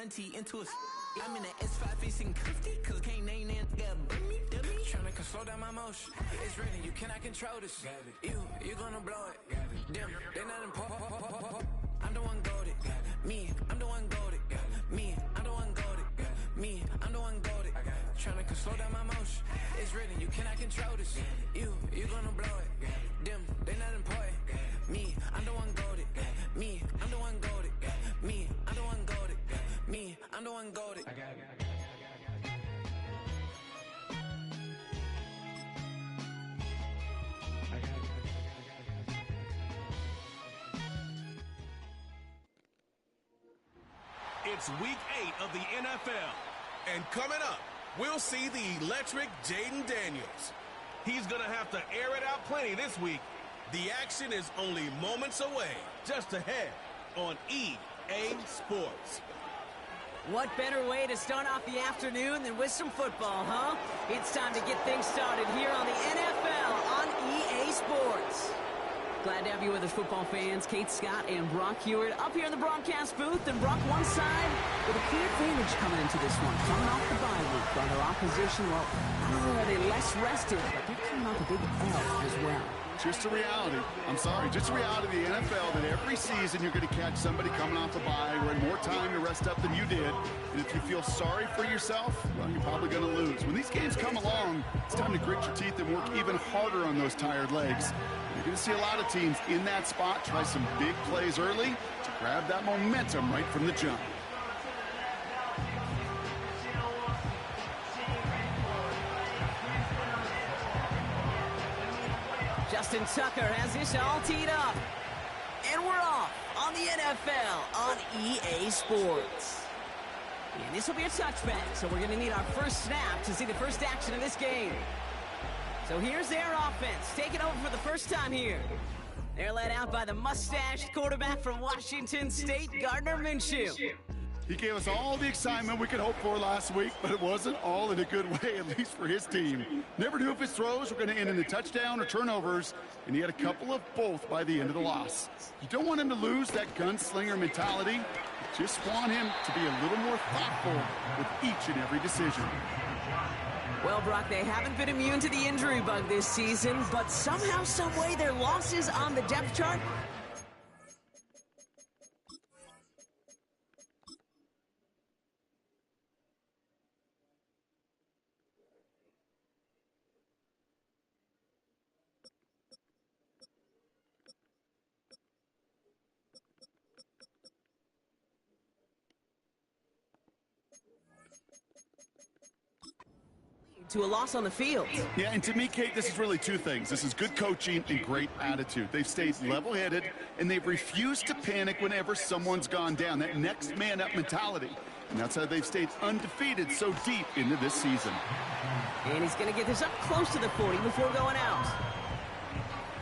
auntie into a. I'm in the S5 facing cuffy, cause can't name that got me. Tryna slow down my motion. It's ready, you cannot control this. You gonna blow it. Them, they not important. I'm the one goated. Me, I'm the one goated. Me, I'm the one goated. Me, I'm the one goated. Tryna slow down my motion. It's ready, you cannot control this. You gonna blow it. Them, they not important. Me, I'm the one goated. Me, I'm the one goated. Me, I'm the one goated. Me, I'm the one goated. It's week 8 of the NFL. And coming up, we'll see the electric Jaden Daniels. He's going to have to air it out plenty this week. The action is only moments away, just ahead on EA Sports. What better way to start off the afternoon than with some football, huh? It's time to get things started here on the NFL on EA Sports. Glad to have you with us, football fans. Kate Scott and Brock Hewitt up here in the broadcast booth. And Brock, one side with a clear advantage coming into this one. Coming off the bye week. While their opposition, well, not only are they less rested, but they're coming off a big L as well. Just a reality. I'm sorry, just a reality of the NFL that every season you're going to catch somebody coming off a bye who had more time to rest up than you did. And if you feel sorry for yourself, well, you're probably going to lose. When these games come along, it's time to grit your teeth and work even harder on those tired legs. You're going to see a lot of teams in that spot try some big plays early to grab that momentum right from the jump. Justin Tucker has this all teed up. And we're off on the NFL on EA Sports. And this will be a touchback, so we're going to need our first snap to see the first action of this game. So here's their offense, taking over for the first time here. They're led out by the mustached quarterback from Washington State, Gardner Minshew. He gave us all the excitement we could hope for last week, but it wasn't all in a good way, at least for his team. Never knew if his throws were going to end in a touchdown or turnovers, and he had a couple of both by the end of the loss. You don't want him to lose that gunslinger mentality. You just want him to be a little more thoughtful with each and every decision. Well, Brock, they haven't been immune to the injury bug this season, but somehow, some way, their losses on the depth chart. To a loss on the field. Yeah, and to me, Kate, this is really two things. This is good coaching and great attitude. They've stayed level-headed, and they've refused to panic whenever someone's gone down. That next man-up mentality. And that's how they've stayed undefeated so deep into this season. And he's going to get this up close to the 40 before going out.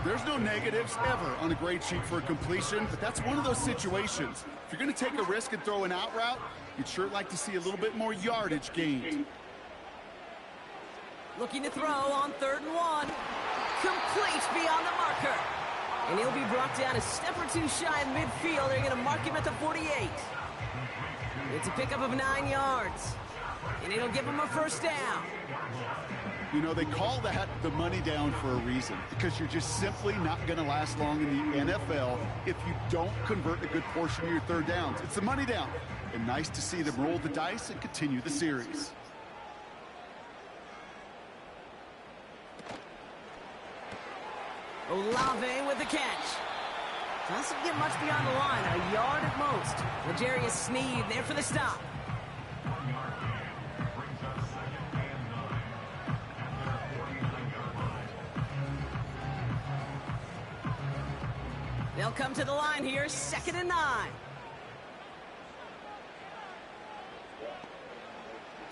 There's no negatives ever on a grade sheet for a completion, but that's one of those situations. If you're going to take a risk and throw an out route, you'd sure like to see a little bit more yardage gained. Looking to throw on 3rd and 1. Complete beyond the marker. And he'll be brought down a step or two shy of midfield. They're going to mark him at the 48. It's a pickup of 9 yards. And it'll give him a first down. You know, they call that the money down for a reason, because you're just simply not going to last long in the NFL if you don't convert a good portion of your 3rd downs. It's the money down. And nice to see them roll the dice and continue the series. Olave with the catch. Doesn't get much beyond the line, a yard at most. L'Jarius Sneed there for the stop. They'll come to the line here, 2nd and 9.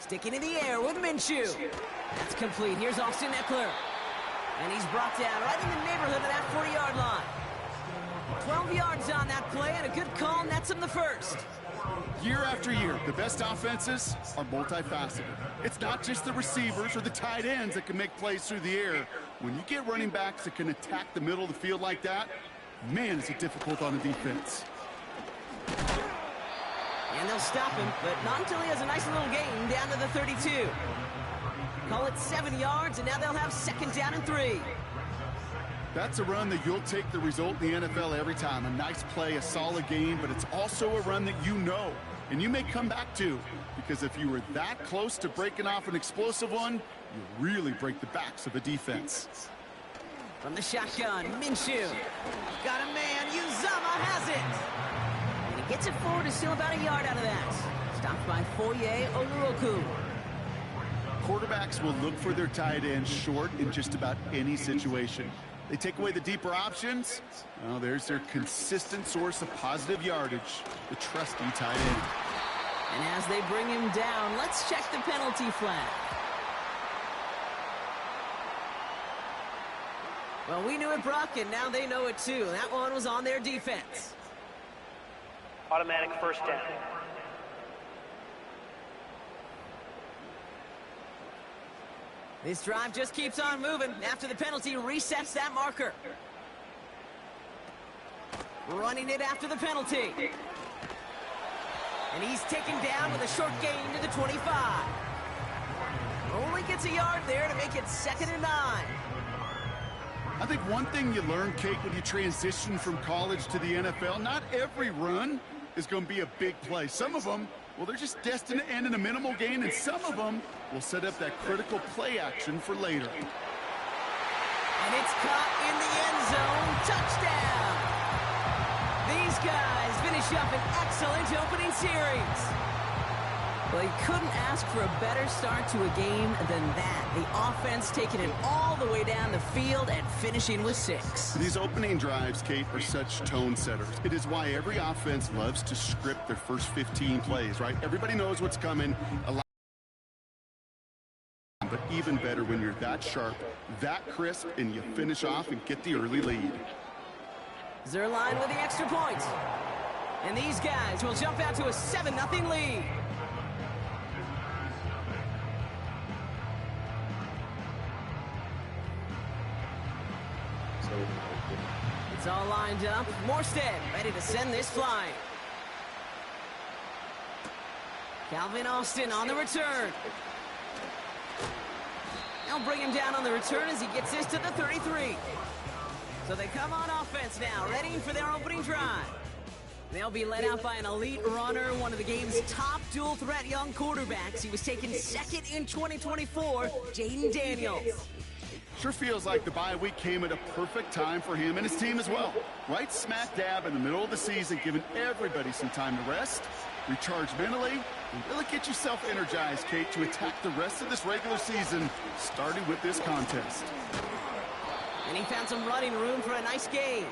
Sticking in the air with Minshew. That's complete. Here's Austin Eckler. And he's brought down right in the neighborhood of that 40-yard line. 12 yards on that play, and a good call nets him the first. Year after year, the best offenses are multifaceted. It's not just the receivers or the tight ends that can make plays through the air. When you get running backs that can attack the middle of the field like that, man, is it difficult on the defense. And they'll they'll stop him, but not until he has a nice little gain down to the 32. Call it 7 yards, and now they'll have 2nd down and 3. That's a run that you'll take the result in the NFL every time. A nice play, a solid game, but it's also a run that you know, and you may come back to, because if you were that close to breaking off an explosive one, you really break the backs of the defense. From the shotgun, Minshew. Got a man, Uzama has it. And he gets it forward, is still about a yard out of that. Stopped by Foye Oluokun. Quarterbacks will look for their tight end short in just about any situation. They take away the deeper options. Well, there's their consistent source of positive yardage, the trusty tight end. And as they bring him down, let's check the penalty flag. Well, we knew it, Brock, and now they know it too. That one was on their defense. Automatic 1st down. This drive just keeps on moving. After the penalty, resets that marker. Running it after the penalty. And he's taken down with a short gain to the 25. Only gets a yard there to make it 2nd and 9. I think one thing you learn, Kate, when you transition from college to the NFL, not every run is going to be a big play. Some of them, well, they're just destined to end in a minimal gain, and some of them will set up that critical play action for later. And it's caught in the end zone. Touchdown! These guys finish up an excellent opening series. Well, you couldn't ask for a better start to a game than that. The offense taking it all the way down the field and finishing with 6. These opening drives, Kate, are such tone setters. It is why every offense loves to script their first 15 plays, right? Everybody knows what's coming. But even better when you're that sharp, that crisp, and you finish off and get the early lead. Zerline with the extra point. And these guys will jump out to a 7-0 lead. It's all lined up. Morstead ready to send this flying. Calvin Austin on the return. They'll bring him down on the return as he gets this to the 33. So they come on offense now, ready for their opening drive. They'll be led out by an elite runner, one of the game's top dual-threat young quarterbacks. He was taken 2nd in 2024, Jaden Daniels. Sure feels like the bye week came at a perfect time for him and his team as well. Right smack dab in the middle of the season, giving everybody some time to rest, recharge mentally, and really get yourself energized, Kate, to attack the rest of this regular season, starting with this contest. And he found some running room for a nice gain.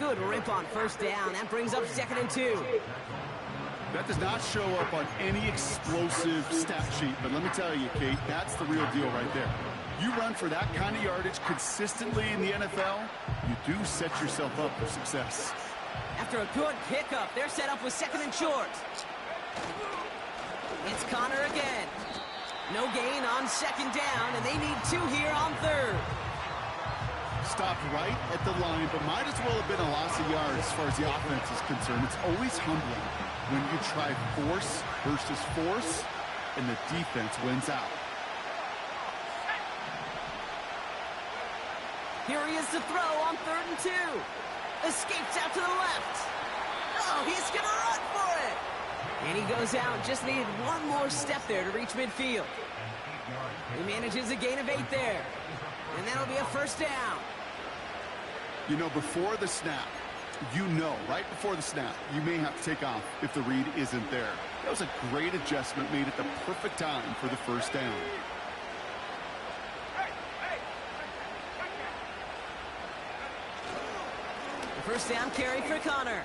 Good rip on 1st down. That brings up 2nd and 2. That does not show up on any explosive stat sheet, but let me tell you, Kate, that's the real deal right there. You run for that kind of yardage consistently in the NFL, you do set yourself up for success. After a good pickup, they're set up with 2nd and short. It's Connor again. No gain on 2nd down, and they need 2 here on 3rd. Stopped right at the line, but might as well have been a loss of yards as far as the offense is concerned. It's always humbling when you try force versus force, and the defense wins out. Here he is to throw on 3rd and 2. Escapes out to the left. Oh, he's going to run for it. And he goes out. Just needed one more step there to reach midfield. He manages a gain of 8 there. And that'll be a 1st down. You know, before the snap, right before the snap, you may have to take off if the read isn't there. That was a great adjustment made at the perfect time for the 1st down. The 1st down carry for Connor.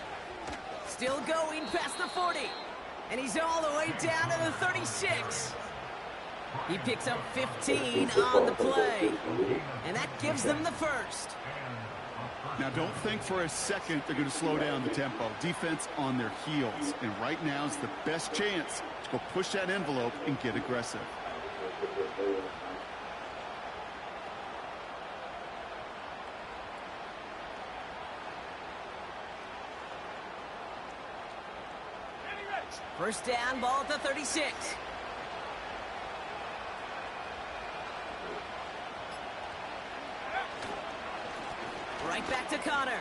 Still going past the 40. And he's all the way down to the 36. He picks up 15 on the play. And that gives them the 1st. Now, don't think for a second they're going to slow down the tempo. Defense on their heels. And right now is the best chance to go push that envelope and get aggressive. First down, ball at the 36. Right back to Connor.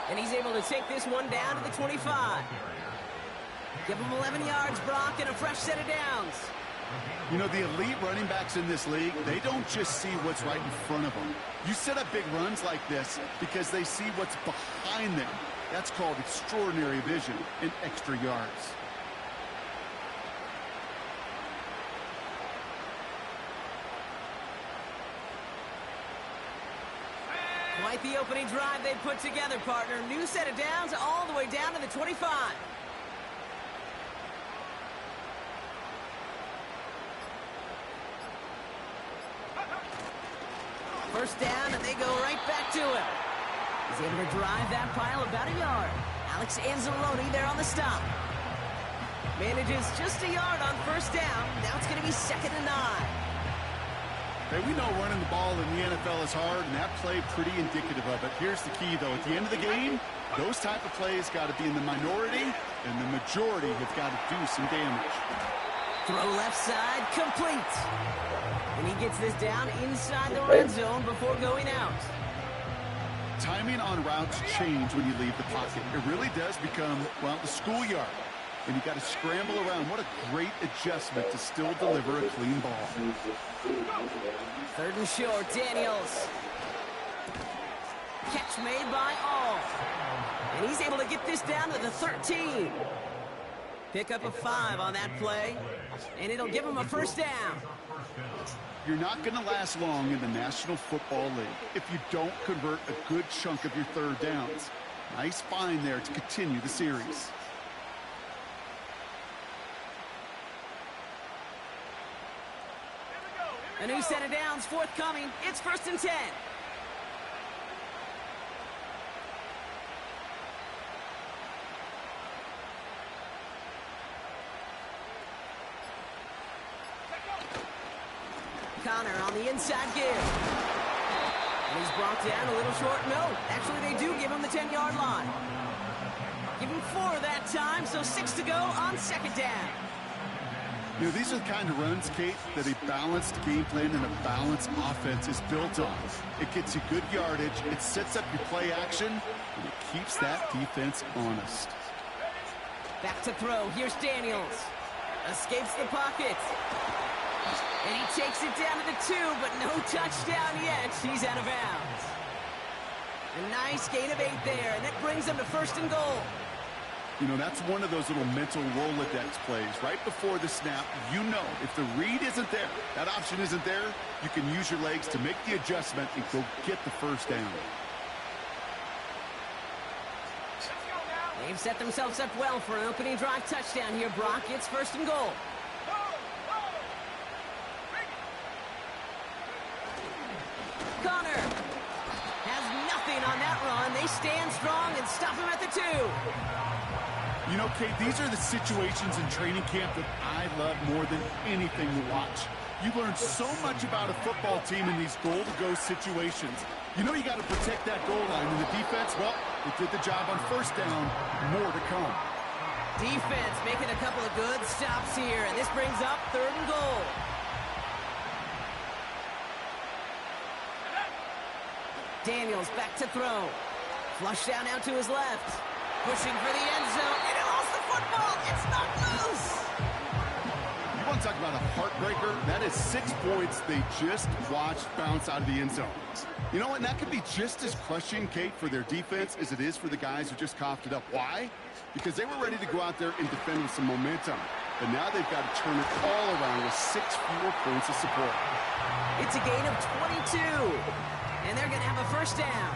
And he's able to take this one down to the 25. Give him 11 yards, Brock, and a fresh set of downs. You know, the elite running backs in this league, they don't just see what's right in front of them. You set up big runs like this because they see what's behind them. That's called extraordinary vision and extra yards. Quite the opening drive they put together, partner. New set of downs all the way down to the 25. First down, and they go right back to him. He's able to drive that pile about a yard. Alex Anzalone there on the stop. Manages just a yard on first down. Now it's going to be 2nd and 9. Hey, we know running the ball in the NFL is hard, and that play pretty indicative of it. Here's the key, though. At the end of the game, those type of plays got to be in the minority, and the majority have got to do some damage. Throw left side, complete. And he gets this down inside the red zone before going out. Timing on routes change when you leave the pocket. It really does become, well, the schoolyard. And you got to scramble around. What a great adjustment to still deliver a clean ball. 3rd and short, Daniels. Catch made by All. And he's able to get this down to the 13. Pick up a 5 on that play. And it'll give him a first down. You're not going to last long in the National Football League if you don't convert a good chunk of your third downs. Nice find there to continue the series. A new set of downs forthcoming. It's 1st and 10. Connor on the inside give. And he's brought down a little short. No, actually they do give him the 10-yard line. Give him 4 that time, so 6 to go on 2nd down. You know, these are the kind of runs, Kate, that a balanced game plan and a balanced offense is built on. It gets you good yardage, it sets up your play action, and it keeps that defense honest. Back to throw. Here's Daniels. Escapes the pocket. And he takes it down to the 2, but no touchdown yet. He's out of bounds. A nice gain of 8 there, and that brings them to 1st and goal. You know, that's one of those little mental Rolodex plays. Right before the snap, you know if the read isn't there, that option isn't there, you can use your legs to make the adjustment and go get the first down. They've set themselves up well for an opening drive touchdown here, Brock. It's 1st and goal. Connor has nothing on that run. They stand strong and stop him at the 2. You know, Kate, these are the situations in training camp that I love more than anything to watch. You learn so much about a football team in these goal-to-go situations. You know you got to protect that goal line, and the defense, well, it did the job on first down. More to come. Defense making a couple of good stops here, and this brings up 3rd and goal. Daniels back to throw. Flush down out to his left. Pushing for the end zone, and he lost the football. It's not loose. You want to talk about a heartbreaker? That is 6 points they just watched bounce out of the end zone. You know what? And that could be just as crushing, Kate, for their defense as it is for the guys who just coughed it up. Why? Because they were ready to go out there and defend with some momentum. But now they've got to turn it all around with 6 fewer points of support. It's a gain of 22. And they're going to have a first down.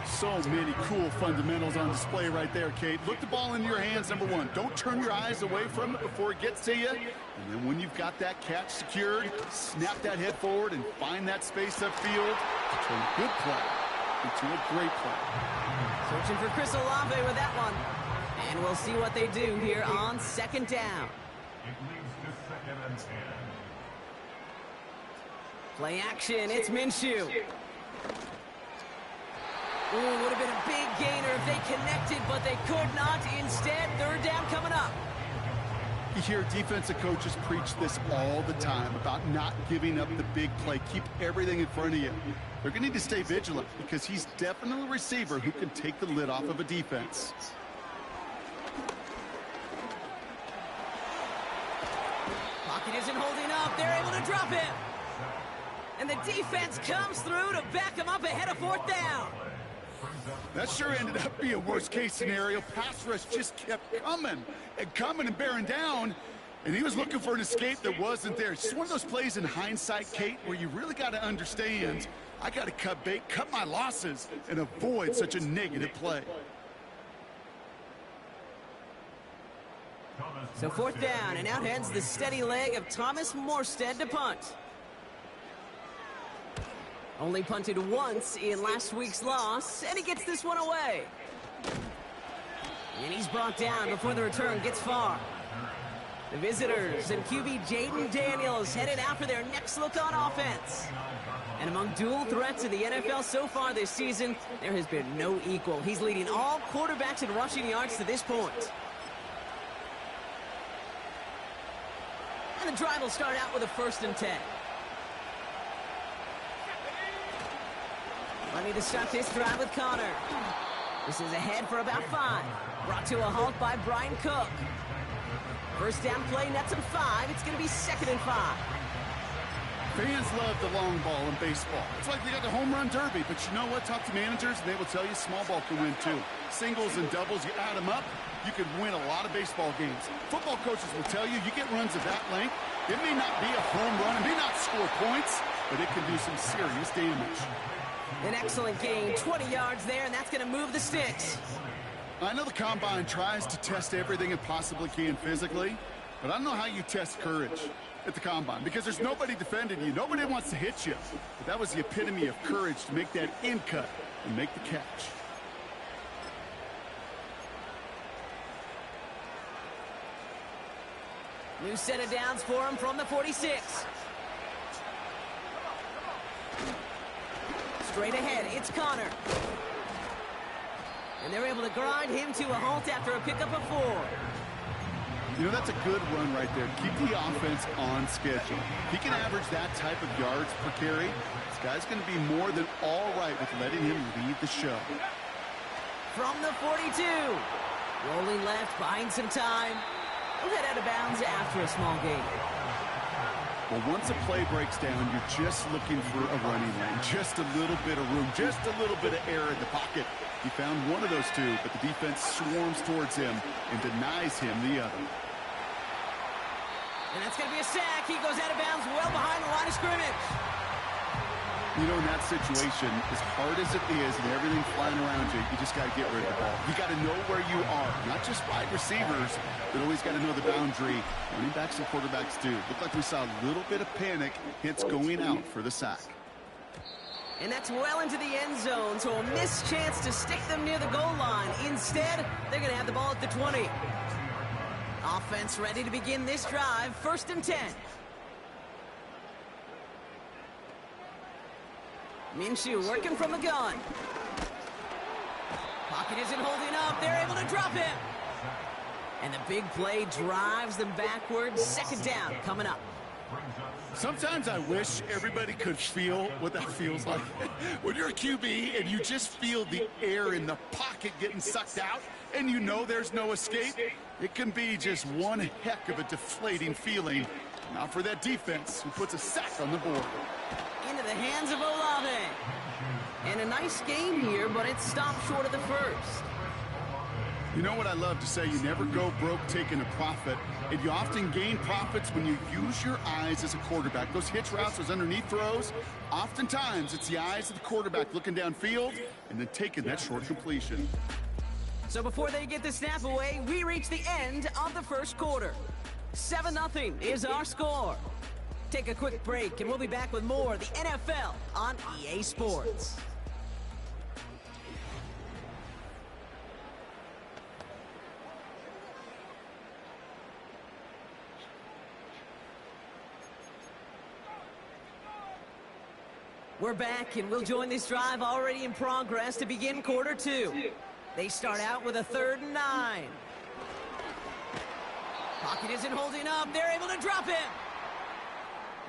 So many cool fundamentals on display right there, Kate. Look the ball into your hands, number 1. Don't turn your eyes away from it before it gets to you. And then when you've got that catch secured, snap that head forward and find that space upfield to turn a good play into a great play. Searching for Chris Olave with that one. And we'll see what they do here on 2nd down. Play action, it's Minshew. Ooh, would have been a big gainer if they connected, but they could not. Instead, third down coming up. You hear defensive coaches preach this all the time about not giving up the big play. Keep everything in front of you. They're going to need to stay vigilant because he's definitely a receiver who can take the lid off of a defense. Pocket isn't holding up. They're able to drop him. And the defense comes through to back him up ahead of fourth down. That sure ended up being a worst-case scenario. Pass rush just kept coming and bearing down, and he was looking for an escape that wasn't there. It's just one of those plays in hindsight, Kate, where you really got to understand, I got to cut bait, cut my losses, and avoid such a negative play. So fourth down, and out heads the steady leg of Thomas Morstead to punt. Only punted once in last week's loss, and he gets this one away. And he's brought down before the return gets far. The visitors and QB Jaden Daniels headed out for their next look on offense. And among dual threats in the NFL so far this season, there has been no equal. He's leading all quarterbacks in rushing yards to this point. And the drive will start out with a 1st and 10. Money to start this drive with Connor. This is ahead for about 5. Brought to a halt by Brian Cook. First down play, nets him 5. It's going to be 2nd and 5. Fans love the long ball in baseball. It's like they got the home run derby, but you know what? Talk to managers, and they will tell you small ball can win too. Singles and doubles, you add them up, you could win a lot of baseball games. Football coaches will tell you, you get runs of that length, it may not be a home run, it may not score points, but it can do some serious damage. An excellent gain, 20 yards there, and that's going to move the sticks. I know the Combine tries to test everything it possibly can physically, but I don't know how you test courage at the Combine because there's nobody defending you. Nobody wants to hit you. But that was the epitome of courage to make that in cut and make the catch. New set of downs for him from the 46. Straight ahead, it's Connor. And they're able to grind him to a halt after a pickup of 4. You know, that's a good run right there. Keep the offense on schedule. He can average that type of yards per carry. This guy's going to be more than all right with letting him lead the show. From the 42. Rolling left, buying some time. He'll head out of bounds after a small gain. Well, once a play breaks down, you're just looking for a running lane. Just a little bit of room, just a little bit of air in the pocket. He found one of those two, but the defense swarms towards him and denies him the other. And that's going to be a sack. He goes out of bounds well behind the line of scrimmage. You know, in that situation, as hard as it is and everything flying around you, you just got to get rid of the ball. You got to know where you are. Not just wide receivers, but always got to know the boundary. Running backs and quarterbacks do. Looked like we saw a little bit of panic, hence going out for the sack. And that's well into the end zone, so a missed chance to stick them near the goal line. Instead, they're going to have the ball at the 20. Offense ready to begin this drive, 1st and 10. Minshew working from the gun. Pocket isn't holding up. They're able to drop him. And the big play drives them backwards. 2nd down coming up. Sometimes I wish everybody could feel what that feels like. When you're a QB and you just feel the air in the pocket getting sucked out and you know there's no escape, it can be just one heck of a deflating feeling. Now for that defense who puts a sack on the board. Into the hands of Olave. And a nice game here, but it stopped short of the 1st. You know what I love to say? You never go broke taking a profit, and you often gain profits when you use your eyes as a quarterback. Those hitch routes, those underneath throws, oftentimes it's the eyes of the quarterback looking downfield and then taking that short completion. So before they get the snap away, we reach the end of the 1st quarter. 7-0 is our score. Take a quick break, and we'll be back with more of the NFL on EA Sports. We're back, and we'll join this drive already in progress to begin quarter two. They start out with a 3rd and 9. Pocket isn't holding up. They're able to drop him.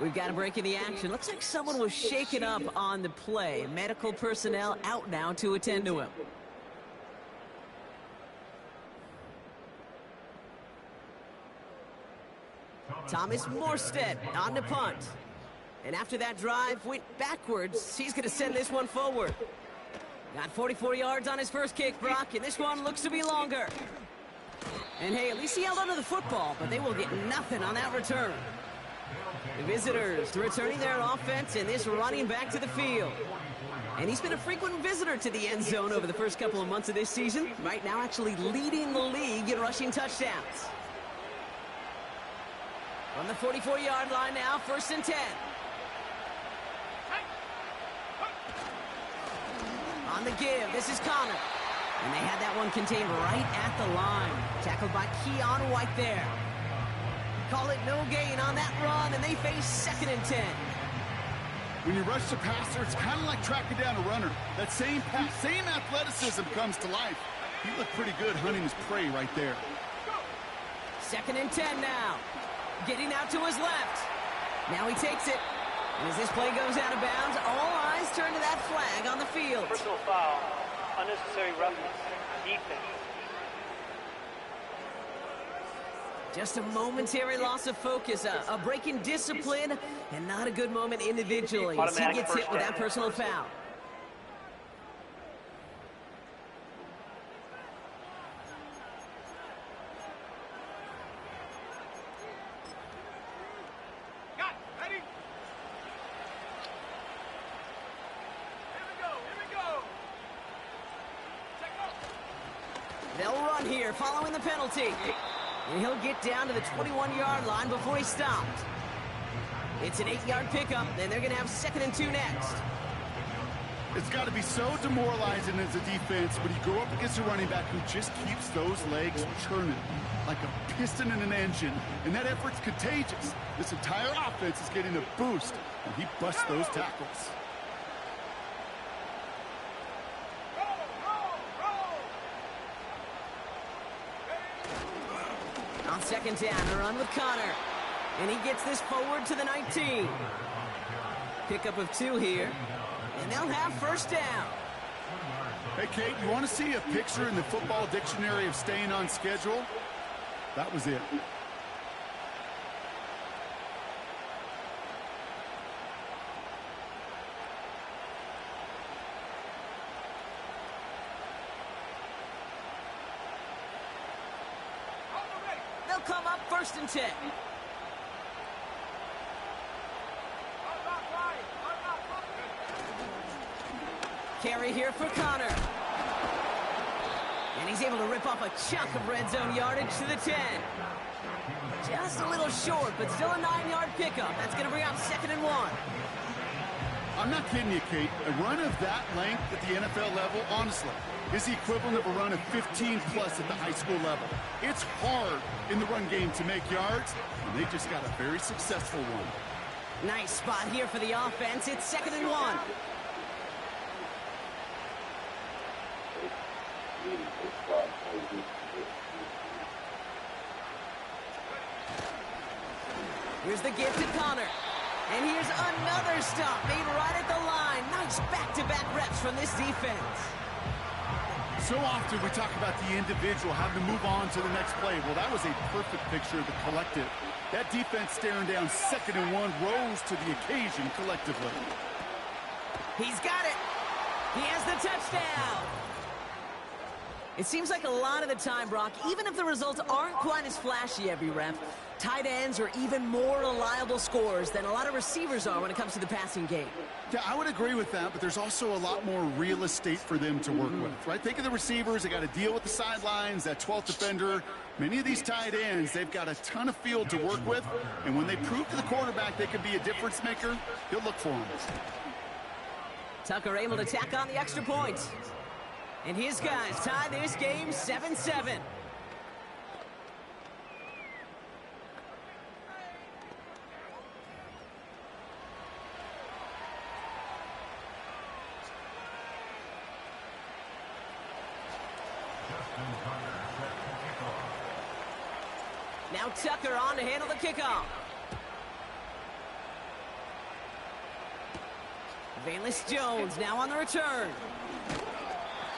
We've got a break in the action. Looks like someone was shaken up on the play. Medical personnel out now to attend to him. Thomas Morstead on the punt. And after that drive went backwards, he's going to send this one forward. Got 44 yards on his first kick, Brock, and this one looks to be longer. And hey, at least he held onto the football, but they will get nothing on that return. The visitors returning their offense and this running back to the field. And he's been a frequent visitor to the end zone over the first couple of months of this season. Right now actually leading the league in rushing touchdowns. From the 44-yard line now, 1st and 10. On the give, this is Connor. And they had that one contained right at the line. Tackled by Keon White there. Call it no gain on that run, and they face 2nd and 10. When you rush the passer, it's kind of like tracking down a runner. That same pass, same athleticism comes to life. He looked pretty good hunting his prey right there. 2nd and 10 now. Getting out to his left. Now he takes it. And as this play goes out of bounds, all eyes turn to that flag on the field. Personal foul. Unnecessary roughness. Defense. Just a momentary loss of focus, a break in discipline, and not a good moment individually as he gets hit with that personal foul. They'll run here following the penalty. And he'll get down to the 21-yard line before he's stopped. It's an 8-yard pickup, and they're going to have 2nd and 2 next. It's got to be so demoralizing as a defense when you go up against a running back who just keeps those legs churning like a piston in an engine, and that effort's contagious. This entire offense is getting a boost, and he busts those tackles. On 2nd down, a run with Connor. And he gets this forward to the 19. Pickup of 2 here. And they'll have 1st down. Hey, Kate, you want to see a picture in the football dictionary of staying on schedule? That was it. They'll come up 1st and 10. Carry here for Connor. And he's able to rip off a chunk of red zone yardage to the 10. Just a little short, but still a 9-yard pickup. That's going to bring up 2nd and 1. I'm not kidding you, Kate. A run of that length at the NFL level, honestly, is the equivalent of a run of 15-plus at the high school level. It's hard in the run game to make yards, and they just got a very successful one. Nice spot here for the offense. It's 2nd and 1. Here's the give to Connor. And here's another stop made right at the line. Nice back-to-back reps from this defense. So often we talk about the individual having to move on to the next play. Well, that was a perfect picture of the collective. That defense staring down 2nd and 1 rose to the occasion collectively. He's got it. He has the touchdown. It seems like a lot of the time, Brock, even if the results aren't quite as flashy every rep, tight ends are even more reliable scorers than a lot of receivers are when it comes to the passing game. Yeah, I would agree with that, but there's also a lot more real estate for them to work with, right? Think of the receivers. They got to deal with the sidelines, that 12th defender. Many of these tight ends, they've got a ton of field to work with, and when they prove to the quarterback they can be a difference maker, he'll look for them. Tucker able to tack on the extra point. And his guys tie this game 7-7. Now Tucker on to handle the kickoff. Valus Jones now on the return.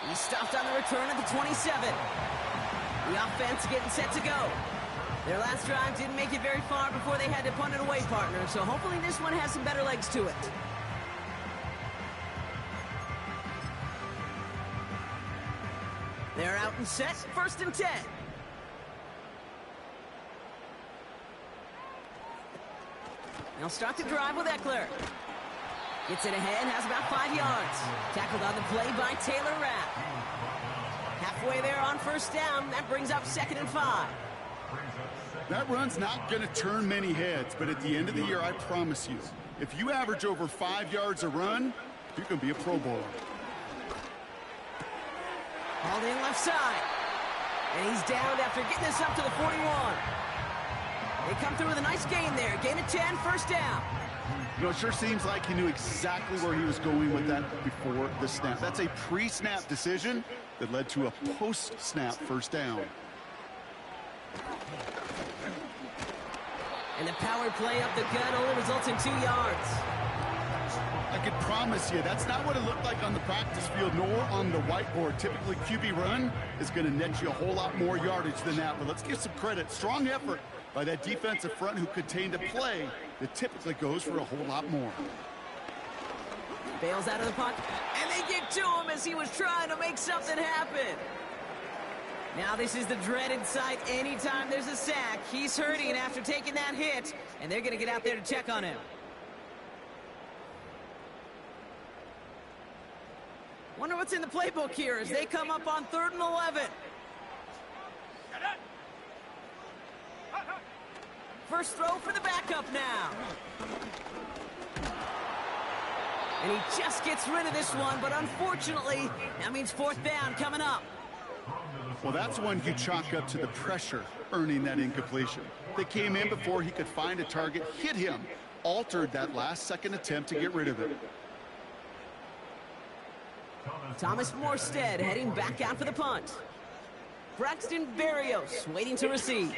He stopped on the return at the 27. The offense getting set to go. Their last drive didn't make it very far before they had to punt it away, partner, so hopefully this one has some better legs to it. They're out and set, 1st and 10. They'll start the drive with Eckler. Gets it ahead, has about 5 yards. Tackled on the play by Taylor Rapp. Halfway there on 1st down, that brings up 2nd and 5. That run's not going to turn many heads, but at the end of the year, I promise you, if you average over 5 yards a run, you're going to be a Pro Bowler. Hauled in left side. And he's down after getting this up to the 41. They come through with a nice gain there. Gain of 10, 1st down. You know, it sure seems like he knew exactly where he was going with that before the snap. That's a pre-snap decision that led to a post-snap 1st down. And the power play up the gut only results in 2 yards. I can promise you, that's not what it looked like on the practice field, nor on the whiteboard. Typically, QB run is going to net you a whole lot more yardage than that. But let's give some credit. Strong effort by that defensive front who contained a play that typically goes for a whole lot more. Bails out of the pocket, and they get to him as he was trying to make something happen. Now this is the dreaded sight anytime there's a sack. He's hurting after taking that hit, and they're going to get out there to check on him. Wonder what's in the playbook here as they come up on 3rd and 11. First throw for the backup now. And he just gets rid of this one, but unfortunately, that means 4th down coming up. Well, that's one you chalk up to the pressure earning that incompletion. They came in before he could find a target, hit him, altered that last-second attempt to get rid of it. Thomas Morstead heading back out for the punt. Braxton Berrios waiting to receive.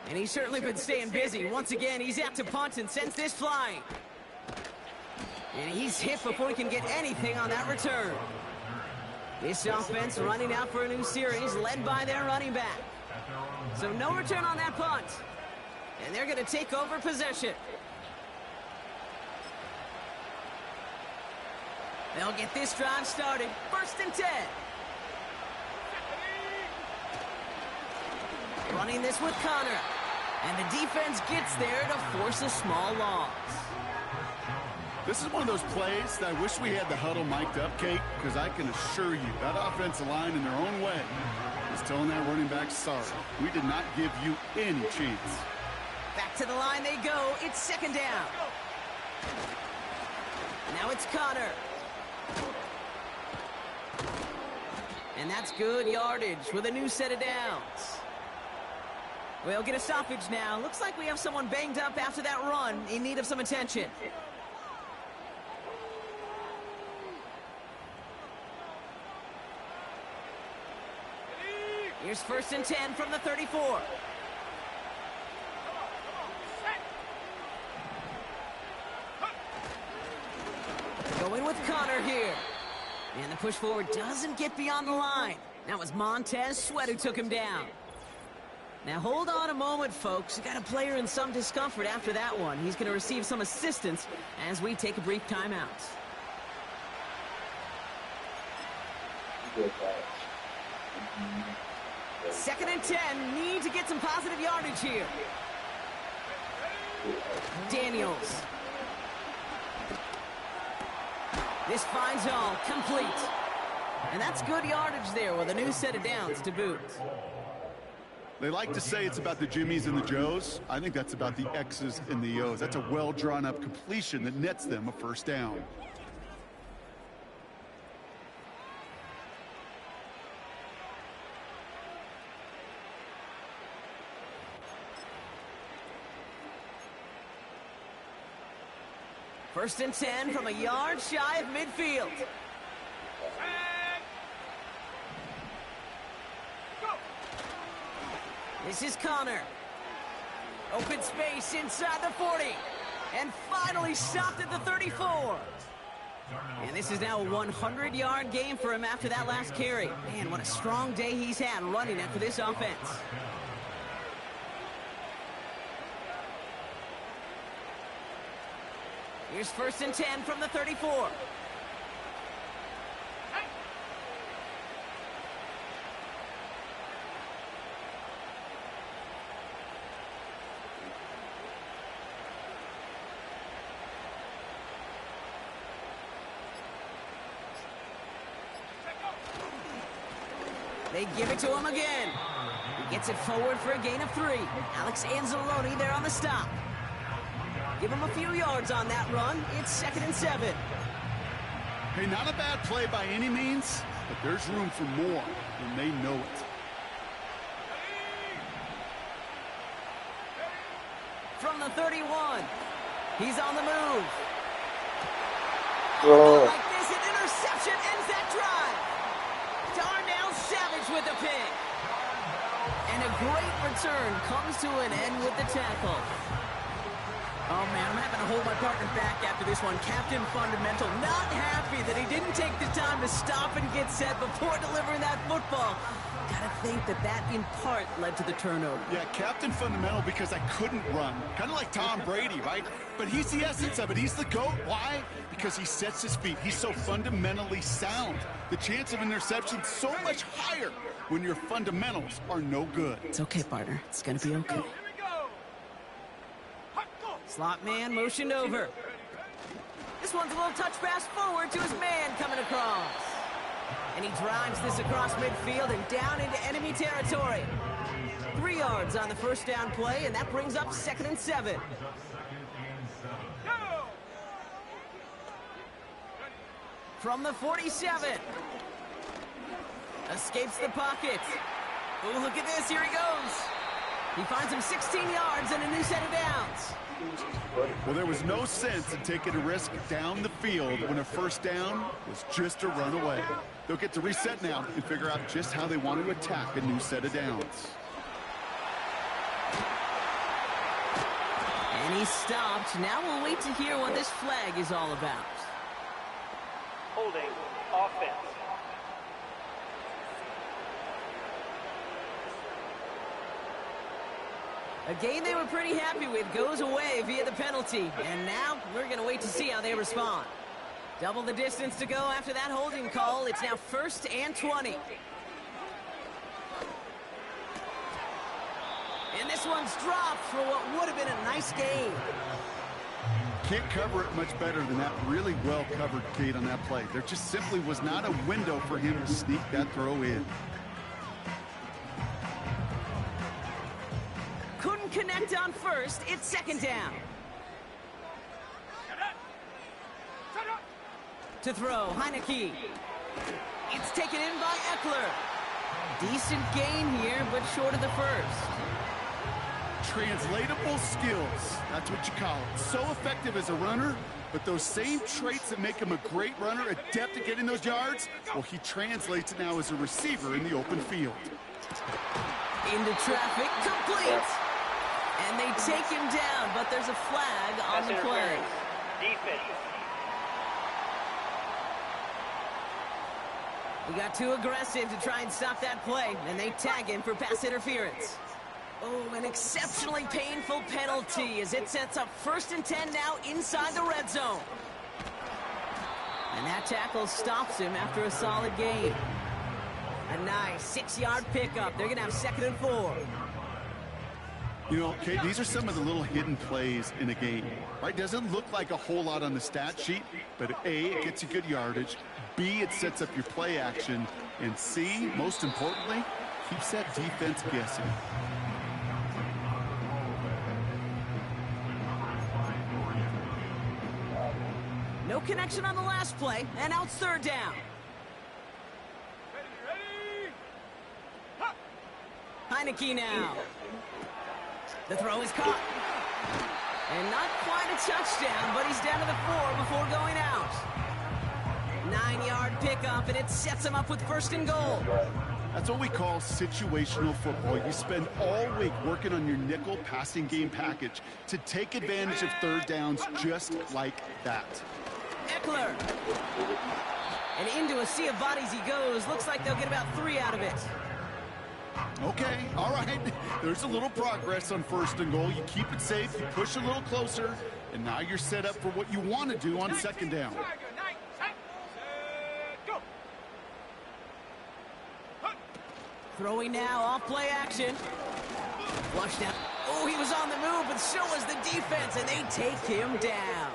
And he's certainly been staying busy. Once again, he's out to punt and sends this flying. And he's hit before he can get anything on that return. This offense running out for a new series led by their running back. So no return on that punt. And they're going to take over possession. They'll get this drive started. 1st and 10. Running this with Connor. And the defense gets there to force a small loss. This is one of those plays that I wish we had the huddle mic'd up, Kate, because I can assure you that offensive line in their own way is telling that running back, sorry, we did not give you any chance. Back to the line they go. It's 2nd down. Now it's Connor. And that's good yardage with a new set of downs. We'll get a stoppage now. Looks like we have someone banged up after that run in need of some attention. Here's 1st and 10 from the 34. Going with Connor here. And the push forward doesn't get beyond the line. That was Montez Sweat who took him down. Now hold on a moment, folks. We got a player in some discomfort after that one. He's going to receive some assistance as we take a brief timeout. Second and 10. Need to get some positive yardage here. Daniels. This finds all complete. And that's good yardage there with a new set of downs to boot. They like to say it's about the Jimmies and the Joes. I think that's about the X's and the O's. That's a well-drawn-up completion that nets them a 1st down. First and 10 from a yard shy of midfield. This is Connor. Open space inside the 40. And finally stopped at the 34. And this is now a 100-yard game for him after that last carry. Man, what a strong day he's had running it for this offense. Here's 1st and 10 from the 34. They give it to him again. He gets it forward for a gain of 3. Alex Anzalone there on the stop. Give him a few yards on that run. It's 2nd and 7. Hey, not a bad play by any means, but there's room for more, and they know it. From the 31, he's on the move. Oh. Like this, an interception ends that drive. Darnell Savage with the pick. And a great return comes to an end with the tackle. Oh, man, I'm having to hold my partner back after this one. Captain Fundamental not happy that he didn't take the time to stop and get set before delivering that football. Gotta think that in part led to the turnover. Yeah, Captain Fundamental because I couldn't run. Kind of like Tom Brady, right? But he's the essence of it. He's the GOAT. Why? Because he sets his feet. He's so fundamentally sound. The chance of interception so much higher when your fundamentals are no good. It's okay, partner. It's gonna be okay. Slot man motioned over. This one's a little touch pass forward to his man coming across. And he drives this across midfield and down into enemy territory. 3 yards on the 1st down play, and that brings up 2nd and 7. From the 47. Escapes the pocket. Oh, look at this. Here he goes. He finds him 16 yards and a new set of downs. Well, there was no sense in taking a risk down the field when a 1st down was just a run away. They'll get to reset now and figure out just how they want to attack a new set of downs. And he stopped. Now we'll wait to hear what this flag is all about. Holding offense. A game they were pretty happy with goes away via the penalty. And now we're going to wait to see how they respond. Double the distance to go after that holding call. It's now 1st and 20. And this one's dropped for what would have been a nice game. Can't cover it much better than that. Really well covered, Kate, on that play. There just simply was not a window for him to sneak that throw in. Couldn't connect on 1st. It's 2nd down. To throw, Heineke. It's taken in by Eckler. Decent gain here, but short of the 1st. Translatable skills. That's what you call it. So effective as a runner, but those same traits that make him a great runner, adept at getting those yards, well, he translates it now as a receiver in the open field. Into traffic, complete. And they take him down, but there's a flag on the play. Defense. He got too aggressive to try and stop that play, and they tag him for pass interference. Oh, an exceptionally painful penalty as it sets up 1st and 10 now inside the red zone. And that tackle stops him after a solid gain. A nice 6-yard pickup. They're going to have 2nd and 4. You know, Kate, these are some of the little hidden plays in a game, right? Doesn't look like a whole lot on the stat sheet, but A, it gets you good yardage. B, it sets up your play action. And C, most importantly, keeps that defense guessing. No connection on the last play, and now it's 3rd down. Heineke now. The throw is caught. And not quite a touchdown, but he's down to the 4 before going out. 9-yard pickup, and it sets him up with 1st and goal. That's what we call situational football. You spend all week working on your nickel passing game package to take advantage of third downs just like that. Eckler. And into a sea of bodies he goes. Looks like they'll get about 3 out of it. Okay, all right. There's a little progress on 1st and goal. You keep it safe, you push a little closer, and now you're set up for what you want to do on 2nd down. Throwing now, off play action. Flushed out. Oh, he was on the move, but so was the defense, and they take him down.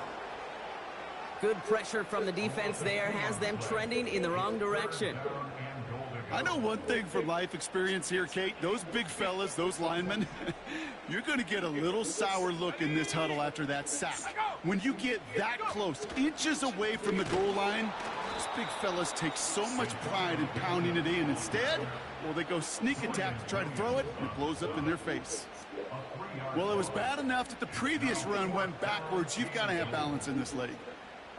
Good pressure from the defense there has them trending in the wrong direction. I know one thing from life experience here, Kate. Those big fellas, those linemen, you're going to get a little sour look in this huddle after that sack. When you get that close, inches away from the goal line, those big fellas take so much pride in pounding it in. Instead, well, they go sneak attack to try to throw it, and it blows up in their face. Well, it was bad enough that the previous run went backwards. You've got to have balance in this league.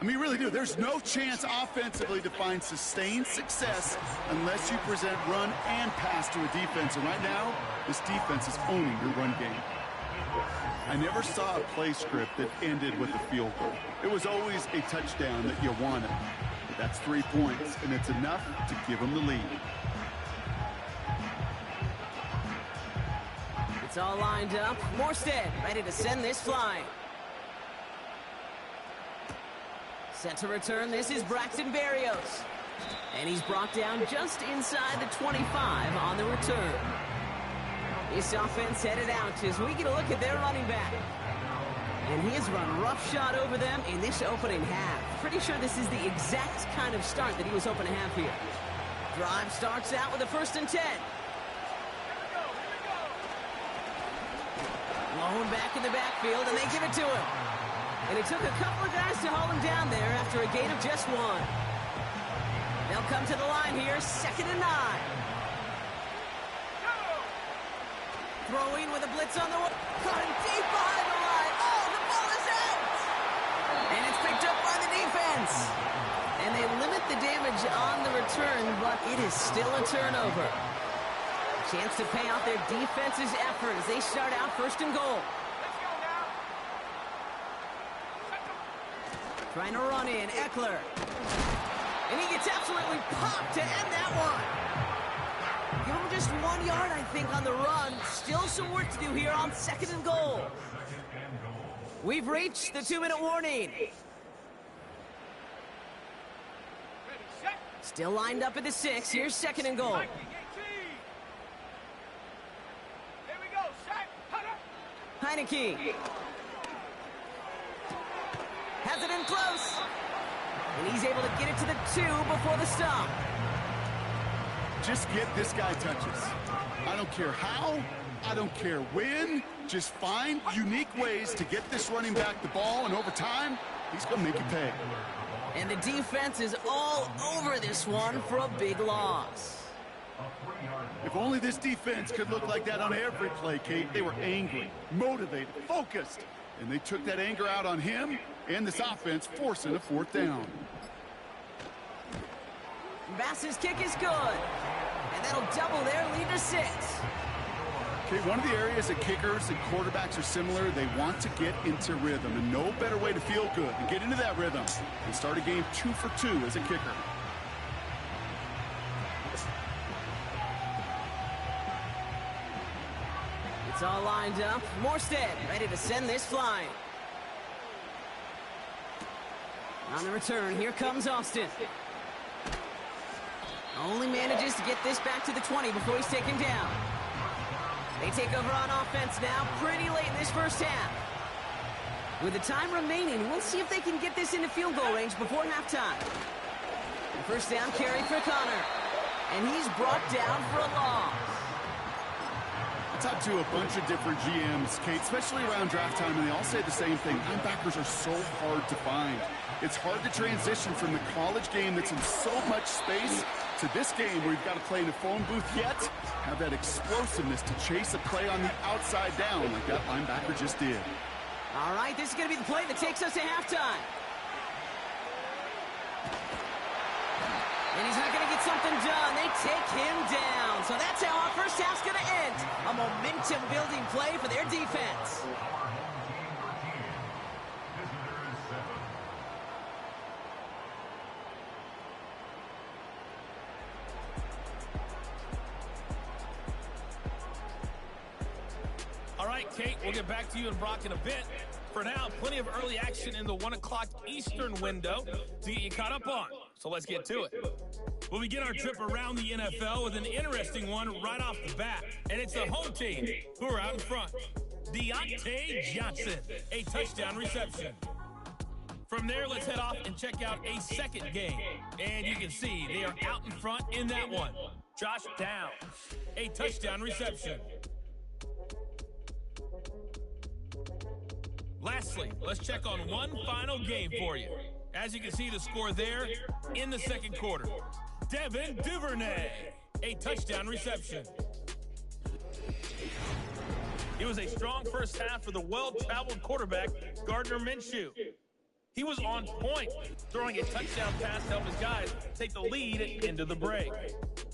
I mean, you really do. There's no chance offensively to find sustained success unless you present run and pass to a defense. And right now, this defense is owning your run game. I never saw a play script that ended with a field goal. It was always a touchdown that you wanted. But that's 3 points, and it's enough to give them the lead. It's all lined up. Morstead ready to send this flying. Set to return, this is Braxton Berrios. And he's brought down just inside the 25 on the return. This offense headed out as we get a look at their running back. And he has run roughshod over them in this opening half. Pretty sure this is the exact kind of start that he was hoping to have here. Drive starts out with a 1st and 10. Blown back in the backfield, and they give it to him. And it took a couple of guys to hold him down there after a gain of just 1. They'll come to the line here, 2nd and 9. Throwing with a blitz on the way. Caught him deep behind the line. Oh, the ball is out! And it's picked up by the defense. And they limit the damage on the return, but it is still a turnover. Chance to pay off their defense's effort as they start out 1st and goal. Trying to run in, Eckler. And he gets absolutely popped to end that one. Give him just 1 yard, I think, on the run. Still some work to do here on 2nd and goal. We've reached the 2-minute warning. Still lined up at the 6. Here's 2nd and goal. Heineke. Has it in close. And he's able to get it to the 2 before the stop. Just get this guy touches. I don't care how, I don't care when. Just find unique ways to get this running back the ball, and over time, he's going to make you pay. And the defense is all over this one for a big loss. If only this defense could look like that on every play, Kate. They were angry, motivated, focused, and they took that anger out on him and this offense, forcing a 4th down. Bass's kick is good, and that'll double their lead to 6. Okay, one of the areas that kickers and quarterbacks are similar, they want to get into rhythm, and no better way to feel good and get into that rhythm and start a game 2 for 2 as a kicker. It's all lined up. Morstead ready to send this flying. On the return, here comes Austin. Only manages to get this back to the 20 before he's taken down. They take over on offense now pretty late in this 1st half. With the time remaining, we'll see if they can get this into field goal range before halftime. The 1st down carry for Connor. And he's brought down for a loss. I talked to a bunch of different GMs, Kate, especially around draft time, and they all say the same thing. Linebackers are so hard to find. It's hard to transition from the college game that's in so much space to this game where you've got to play in a phone booth yet have that explosiveness to chase a play on the outside down like that linebacker just did. All right, this is going to be the play that takes us to halftime. And he's not going to get get something done. They take him down. So that's how our first half's going to end. A momentum-building play for their defense. All right, Kate, we'll get back to you and Brock in a bit. For now, plenty of early action in the 1 o'clock Eastern window to get you caught up on. So let's get to it. We'll begin our trip around the NFL with an interesting one right off the bat. And it's the home team who are out in front. Deontay Johnson, a touchdown reception. From there, let's head off and check out a second game. And you can see they are out in front in that one. Josh Downs, a touchdown reception. Lastly, let's check on one final game for you. As you can see the score there in the second quarter. Devin Duvernay, a touchdown reception. It was a strong first half for the well-traveled quarterback, Gardner Minshew. He was on point, throwing a touchdown pass to help his guys take the lead into the break.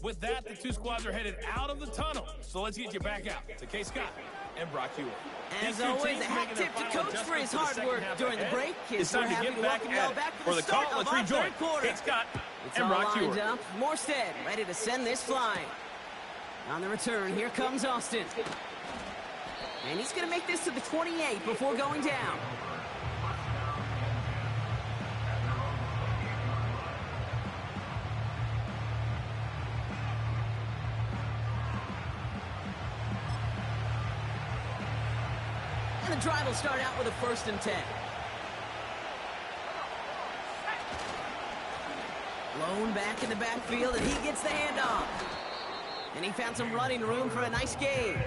With that, the two squads are headed out of the tunnel. So let's get you back out to K. Scott and Brock Hewitt. As always, a hat tip to Coach for his hard work during the break. It's time to get back at it. For the start of our third quarter. K. Scott and Brock Hewitt. Morstead ready to send this flying. On the return, here comes Austin. And he's going to make this to the 28 before going down. And the drive will start out with a 1st and 10. Lone back in the backfield, and he gets the handoff. And he found some running room for a nice gain.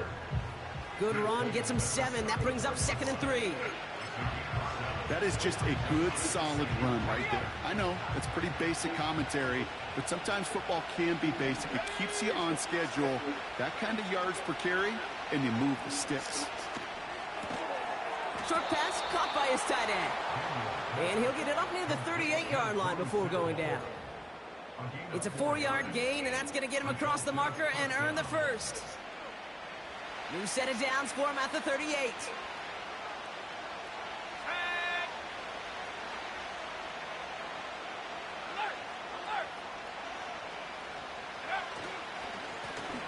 Good run, gets him 7. That brings up 2nd and 3. That is just a good, solid run right there. I know, that's pretty basic commentary, but sometimes football can be basic. It keeps you on schedule. That kind of yards per carry, and you move the sticks. Short pass caught by his tight end. And he'll get it up near the 38-yard line before going down. It's a 4-yard gain, and that's going to get him across the marker and earn the first. New set of downs for him at the 38.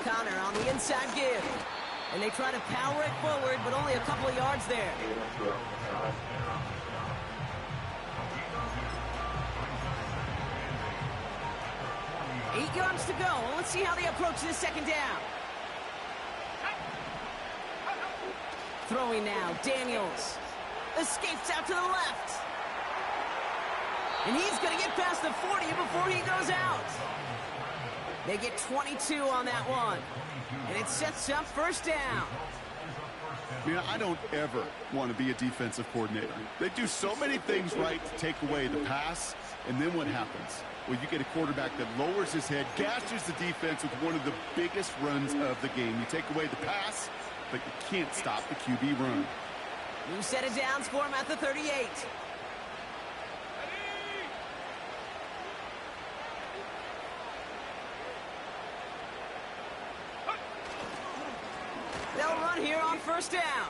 Connor on the inside give. And they try to power it forward, but only a couple of yards there. Eight yards to go. Let's see how they approach this second down. Throwing now, Daniels. Escapes out to the left. And he's going to get past the 40 before he goes out. They get 22 on that one. And it sets up 1st down. I don't ever want to be a defensive coordinator. They do so many things right to take away the pass, and then what happens? Well, you get a quarterback that lowers his head, gashes the defense with one of the biggest runs of the game. You take away the pass, but you can't stop the QB run. New set of downs for him at the 38. They'll run here on 1st down.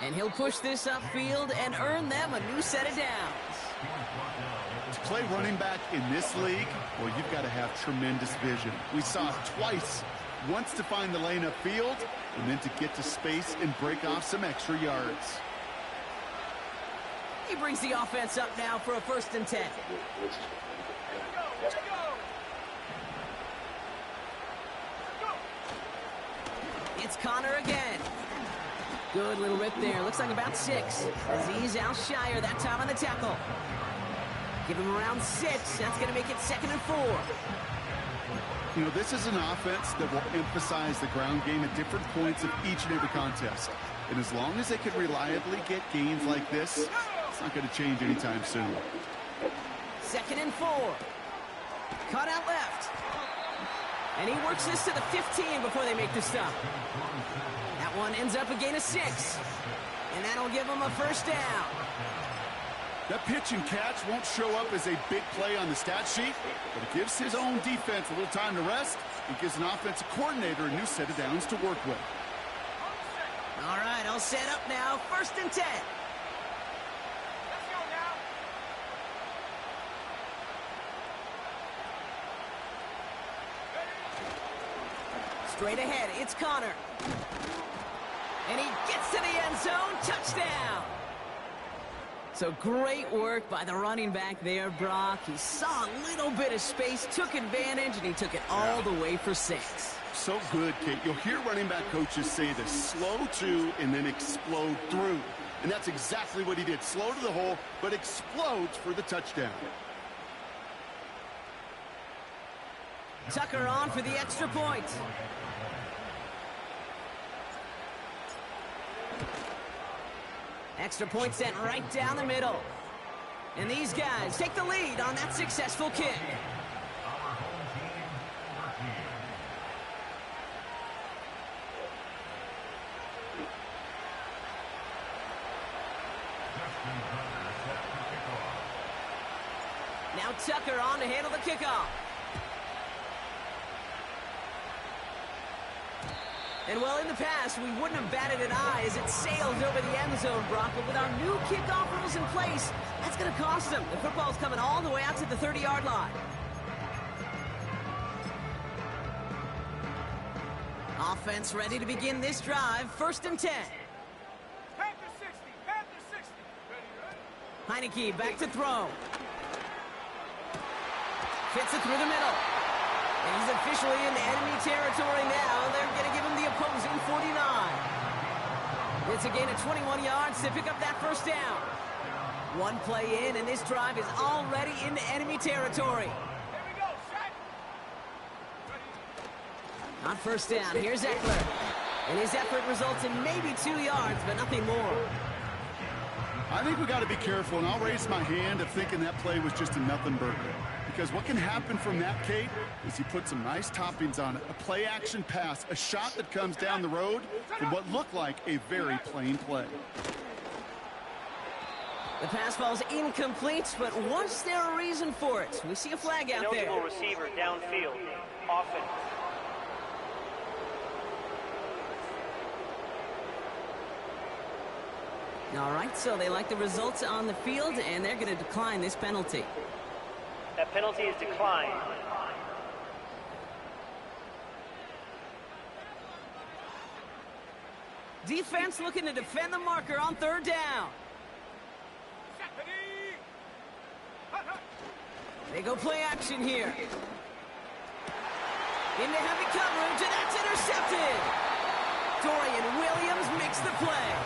And he'll push this upfield and earn them a new set of downs. To play running back in this league, well, you've got to have tremendous vision. We saw it twice. Once to find the lane upfield, and then to get to space and break off some extra yards. He brings the offense up now for a 1st and 10. It's Connor again. Good little rip there. Looks like about 6. Aziz Al-Shire that time on the tackle. Give him around 6. That's going to make it 2nd and 4. You know, this is an offense that will emphasize the ground game at different points of each and every contest. And as long as they can reliably get gains like this, it's not going to change anytime soon. 2nd and 4. Cut out left. And he works this to the 15 before they make the stop. That one ends up a gain of 6. And that'll give him a 1st down. That pitch and catch won't show up as a big play on the stat sheet, but it gives his own defense a little time to rest. It gives an offensive coordinator a new set of downs to work with. All right, all set up now. 1st and 10. Let's go now. Straight ahead, it's Connor. And he gets to the end zone. Touchdown. So great work by the running back there, Brock. He saw a little bit of space, took advantage, and he took it all the way for 6. So good, Kate. You'll hear running back coaches say this: slow to and then explode through. And that's exactly what he did. Slow to the hole, but explodes for the touchdown. Tucker on for the extra point. Extra point sent right down the middle. And these guys take the lead on that successful kick. Now Tucker on to handle the kickoff. And well, in the past, we wouldn't have batted an eye as it sailed over the end zone, Brock. But with our new kickoff rules in place, that's going to cost them. The football's coming all the way out to the 30-yard line. Offense ready to begin this drive. 1st and 10. Panther 60. Panther 60. Ready, Heineke back to throw. Fits it through the middle. And he's officially in enemy territory now. They're going to give him the opposing 49. It's a gain of 21 yards to pick up that 1st down. One play in, and this drive is already into enemy territory. Here we go, set. On 1st down, here's Eckler. And his effort results in maybe 2 yards, but nothing more. I think we got to be careful, and I'll raise my hand of thinking that play was just a nothing burger. Because what can happen from that, Kate, is he put some nice toppings on it. A play-action pass, a shot that comes down the road from what looked like a very plain play. The pass falls incomplete, but was there a reason for it? We see a flag out there. Ineligible receiver downfield. Offense. All right, so they like the results on the field, and they're going to decline this penalty. That penalty is declined. Defense looking to defend the marker on 3rd down. They go play action here. Into heavy coverage, and that's intercepted. Dorian Williams makes the play.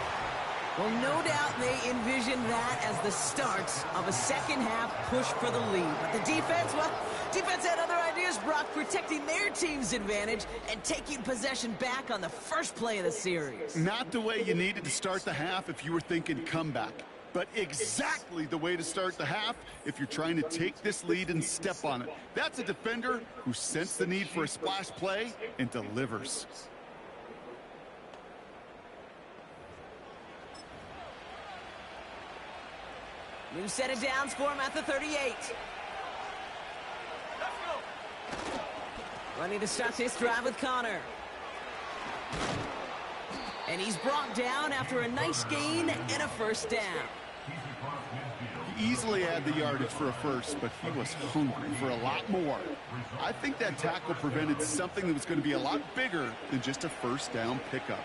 Well, no doubt they envisioned that as the start of a second-half push for the lead. But the defense, well, defense had other ideas, Brock, protecting their team's advantage and taking possession back on the first play of the series. Not the way you needed to start the half if you were thinking comeback, but exactly the way to start the half if you're trying to take this lead and step on it. That's a defender who sensed the need for a splash play and delivers. New set of downs for him at the 38. Ready to start this drive with Connor. And he's brought down after a nice gain and a 1st down. He easily had the yardage for a first, but he was hungry for a lot more. I think that tackle prevented something that was going to be a lot bigger than just a 1st down pickup.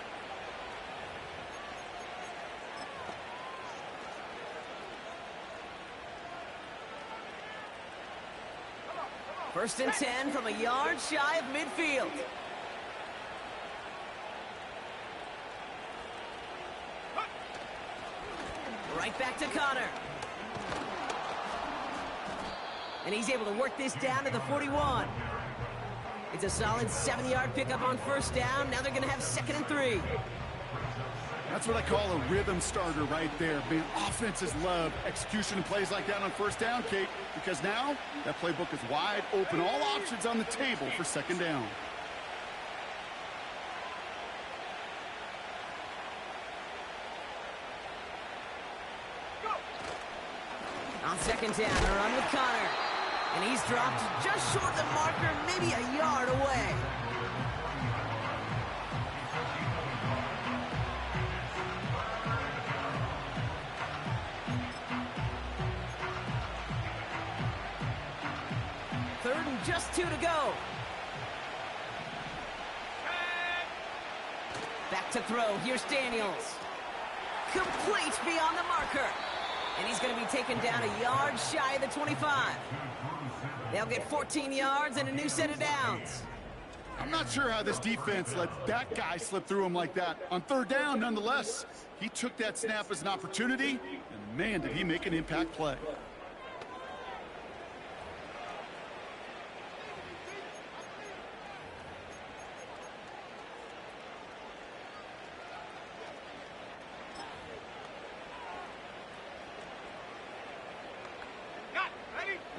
First and 10 from a yard shy of midfield. Right back to Connor. And he's able to work this down to the 41. It's a solid 7-yard pickup on 1st down. Now they're going to have 2nd and 3. That's what I call a rhythm starter right there. Man, offenses love execution and plays like that on 1st down, Kate, because now that playbook is wide open. All options on the table for 2nd down. On second down, a run with Connor. And he's dropped just short of the marker, maybe a yard away. Third and just 2 to go. Back to throw. Here's Daniels. Complete beyond the marker. And he's going to be taken down a yard shy of the 25. They'll get 14 yards and a new set of downs. I'm not sure how this defense let that guy slip through him like that. On third down, nonetheless, he took that snap as an opportunity, and man, did he make an impact play.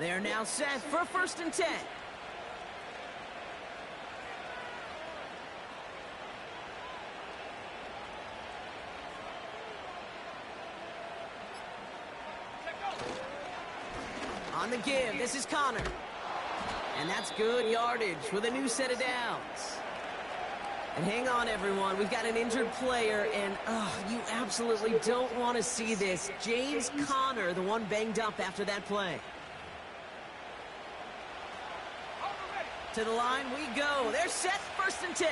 They're now set for 1st and 10. On the give, this is Connor. And that's good yardage with a new set of downs. And hang on, everyone. We've got an injured player, and you absolutely don't want to see this. James Conner, the one banged up after that play. To the line we go. They're set, 1st and 10.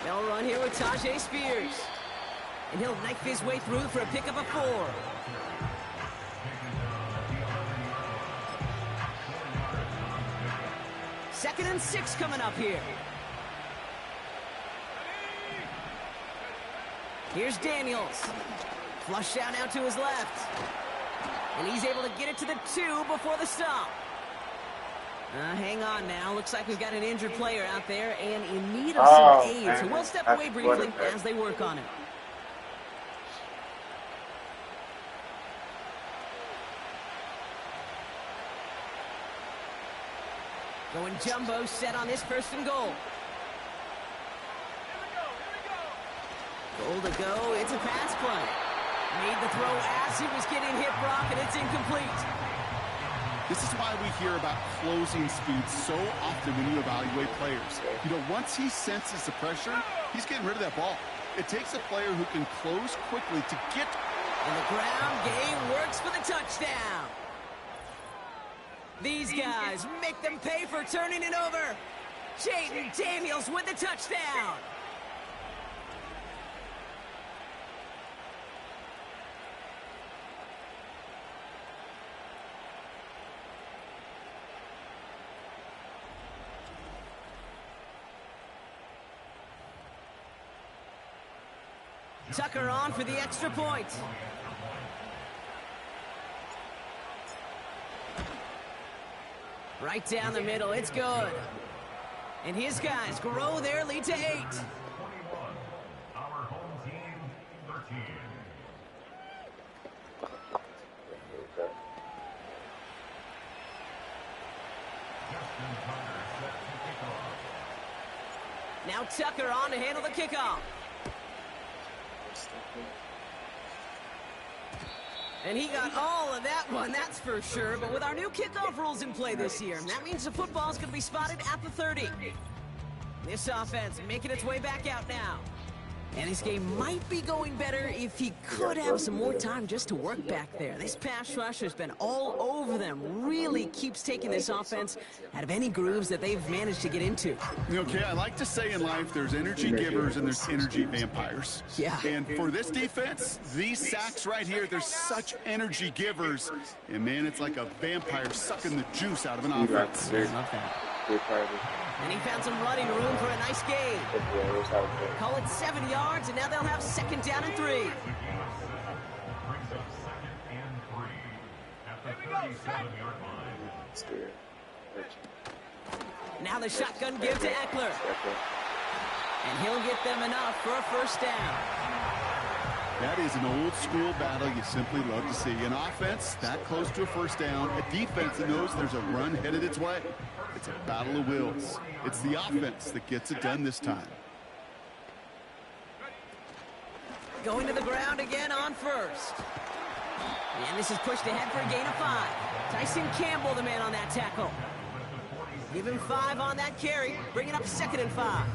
They'll run here with Tajay Spears. And he'll knife his way through for a pickup of 4. Second and 6 coming up here. Here's Daniels. Flush down out to his left. And he's able to get it to the 2 before the stop. Hang on now. Looks like we've got an injured player out there and in need of some aid. So we'll step away briefly as they work on it. Going jumbo set on this 1st and goal. Goal to go. It's a pass play. Made the throw as he was getting hit, Brock, and it's incomplete. This is why we hear about closing speed so often when you evaluate players. You know, once he senses the pressure, he's getting rid of that ball. It takes a player who can close quickly to get... And the ground game works for the touchdown. These guys make them pay for turning it over. Jaden Daniels with the touchdown. Tucker on for the extra point. Right down the middle, it's good. And his guys grow their lead to 8. Our home team, 13. Now Tucker on to handle the kickoff. And he got all of that one, that's for sure. But with our new kickoff rules in play this year, that means the football is going to be spotted at the 30. This offense making its way back out now. And this game might be going better if he could have some more time just to work back there. This pass rush has been all over them. Really keeps taking this offense out of any grooves that they've managed to get into. Okay, I like to say in life there's energy givers and there's energy vampires. Yeah. And for this defense, these sacks right here, they're such energy givers. And man, it's like a vampire sucking the juice out of an offense. I love that. And he found some running room for a nice gain. Call it 7 yards, and now they'll have 2nd down and 3. Now the shotgun give to Eckler. And he'll get them enough for a 1st down. That is an old school battle you simply love to see. An offense that close to a 1st down, a defense that knows there's a run headed its way. It's a battle of wills. It's the offense that gets it done this time. Going to the ground again on first. And this is pushed ahead for a gain of 5. Tyson Campbell, the man on that tackle. Give him 5 on that carry. Bring it up 2nd and 5.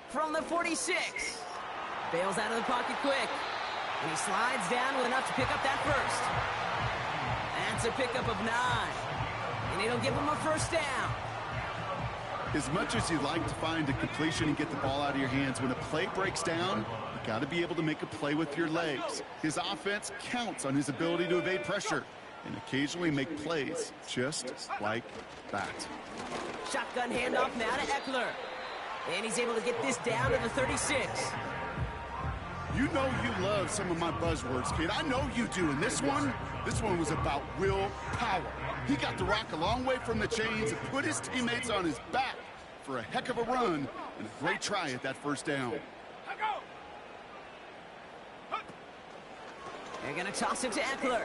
From the 46. Bails out of the pocket quick. And he slides down with enough to pick up that first. That's a pickup of 9. And it'll give him a first down. As much as you'd like to find a completion and get the ball out of your hands, when a play breaks down, you got to be able to make a play with your legs. His offense counts on his ability to evade pressure and occasionally make plays just like that. Shotgun handoff now to Eckler. And he's able to get this down to the 36. You know you love some of my buzzwords, kid. I know you do. And this one was about willpower. He got the rock a long way from the chains and put his teammates on his back for a heck of a run and a great try at that first down. They're going to toss it to Eckler.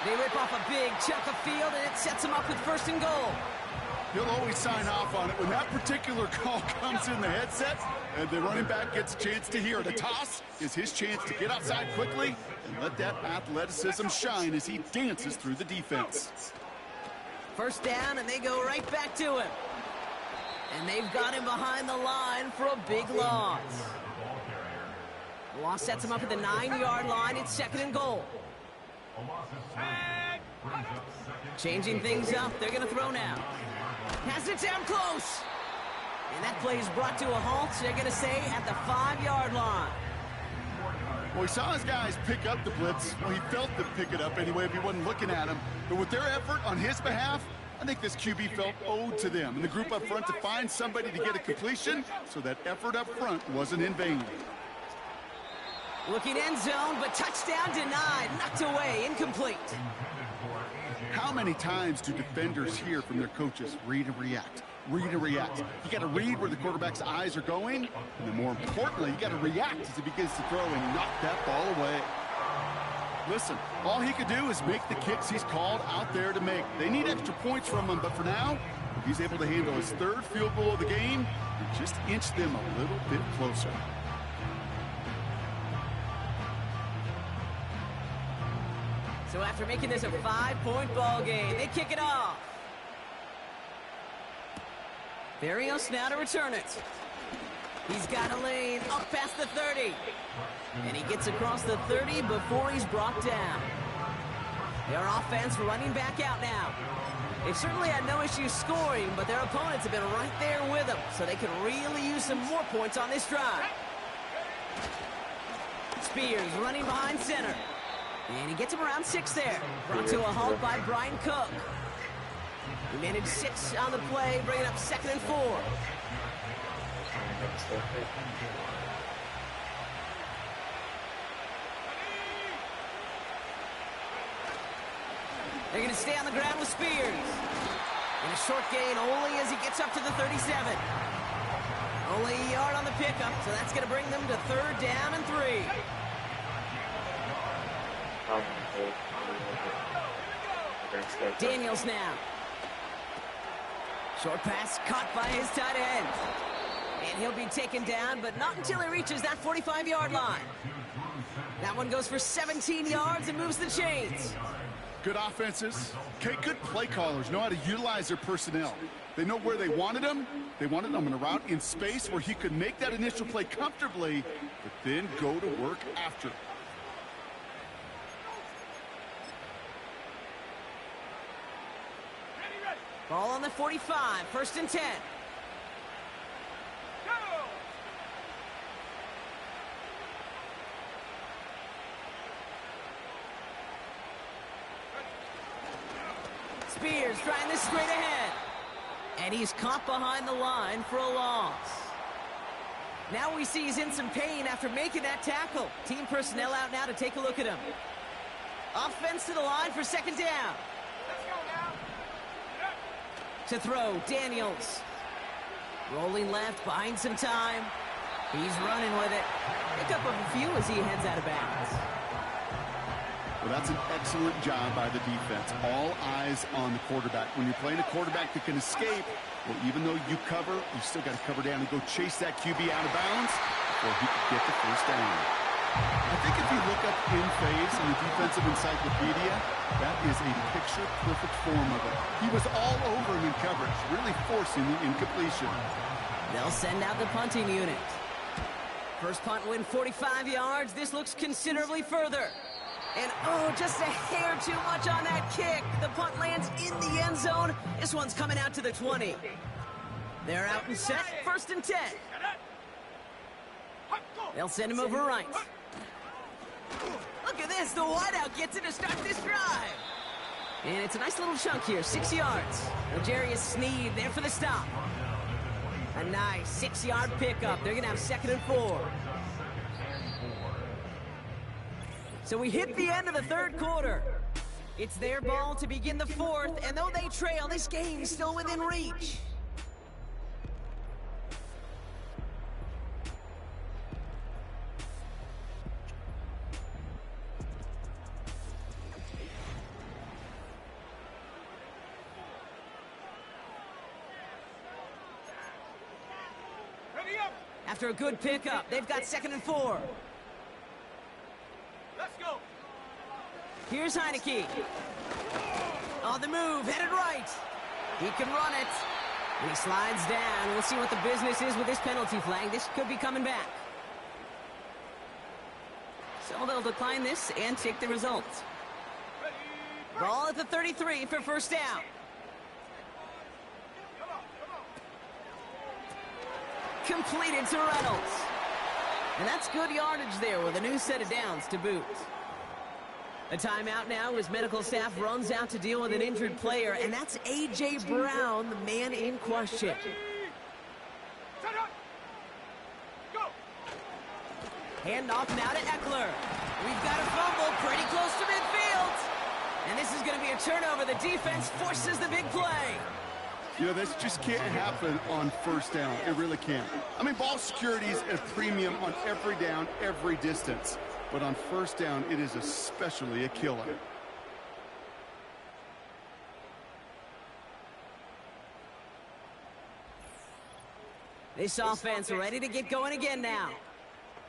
They rip off a big chunk of field, and it sets them up with 1st and goal. He'll always sign off on it when that particular call comes in the headset and the running back gets a chance to hear it. A toss is his chance to get outside quickly and let that athleticism shine as he dances through the defense. 1st down, and they go right back to him. And they've got him behind the line for a big loss. The loss sets him up at the 9-yard line. It's 2nd and goal. Changing things up. They're going to throw now. Has it down close. And that play is brought to a halt. They're going to say at the 5-yard line. Well, he saw his guys pick up the blitz. Well, he felt them pick it up anyway if he wasn't looking at him. But with their effort on his behalf, I think this QB felt owed to them and the group up front to find somebody to get a completion so that effort up front wasn't in vain. Looking end zone, but touchdown denied. Knocked away, incomplete. How many times do defenders hear from their coaches, read and react, read and react? You got to read where the quarterback's eyes are going, and then more importantly, you got to react as he begins to throw and knock that ball away. Listen, all he could do is make the kicks he's called out there to make. They need extra points from him, but for now, if he's able to handle his 3rd field goal of the game, and just inch them a little bit closer. So after making this a 5-point ball game, they kick it off. Barrios now to return it. He's got a lane up past the 30. And he gets across the 30 before he's brought down. Their offense running back out now. They've certainly had no issues scoring, but their opponents have been right there with them, so they can really use some more points on this drive. Spears running behind center. And he gets him around 6 there. Brought to a halt by Brian Cook. He managed 6 on the play, bringing up 2nd and 4. They're going to stay on the ground with Spears. And a short gain only as he gets up to the 37. Only a yard on the pickup, so that's going to bring them to 3rd down and 3. Daniels now. Short pass caught by his tight end. And he'll be taken down, but not until he reaches that 45-yard line. That one goes for 17 yards and moves the chains. Good offenses. Okay, good play callers know how to utilize their personnel. They know where they wanted him. They wanted him in a route in space where he could make that initial play comfortably, but then go to work after. Ball on the 45, 1st and 10. Spears trying this straight ahead. And he's caught behind the line for a loss. Now we see he's in some pain after making that tackle. Team personnel out now to take a look at him. Offense to the line for 2nd down. To throw, Daniels. Rolling left, buying some time. He's running with it. Pick up a few as he heads out of bounds. Well, that's an excellent job by the defense. All eyes on the quarterback. When you're playing a quarterback that can escape, well, even though you cover, you still got to cover down and go chase that QB out of bounds before he can get the first down. I think if you look up in phase in the defensive encyclopedia, that is a picture-perfect form of it. He was all over him in coverage, really forcing the incompletion. They'll send out the punting unit. First punt win 45 yards. This looks considerably further. And, oh, just a hair too much on that kick. The punt lands in the end zone. This one's coming out to the 20. They're out and set. 1st and 10. They'll send him over right. Look at this. The wideout gets it to start this drive. And it's a nice little chunk here. 6 yards. L'Jarius Sneed there for the stop. A nice 6-yard pickup. They're going to have 2nd and 4. So we hit the end of the 3rd quarter. It's their ball to begin the 4th, and though they trail, this game's still within reach. After a good pickup, they've got 2nd and 4. Let's go. Here's Heineke. On the move, headed right. He can run it. And he slides down. We'll see what the business is with this penalty flag. This could be coming back. So they'll decline this and take the result. Ball at the 33 for 1st down. Completed to Reynolds. And that's good yardage there with a new set of downs to boot. A timeout now as medical staff runs out to deal with an injured player, and that's A.J. Brown, the man in question. Hand off now to Eckler. We've got a fumble pretty close to midfield. And this is going to be a turnover. The defense forces the big play. You know, this just can't happen on 1st down. It really can't. I mean, ball security is a premium on every down, every distance. But on 1st down, it is especially a killer. This offense ready to get going again now.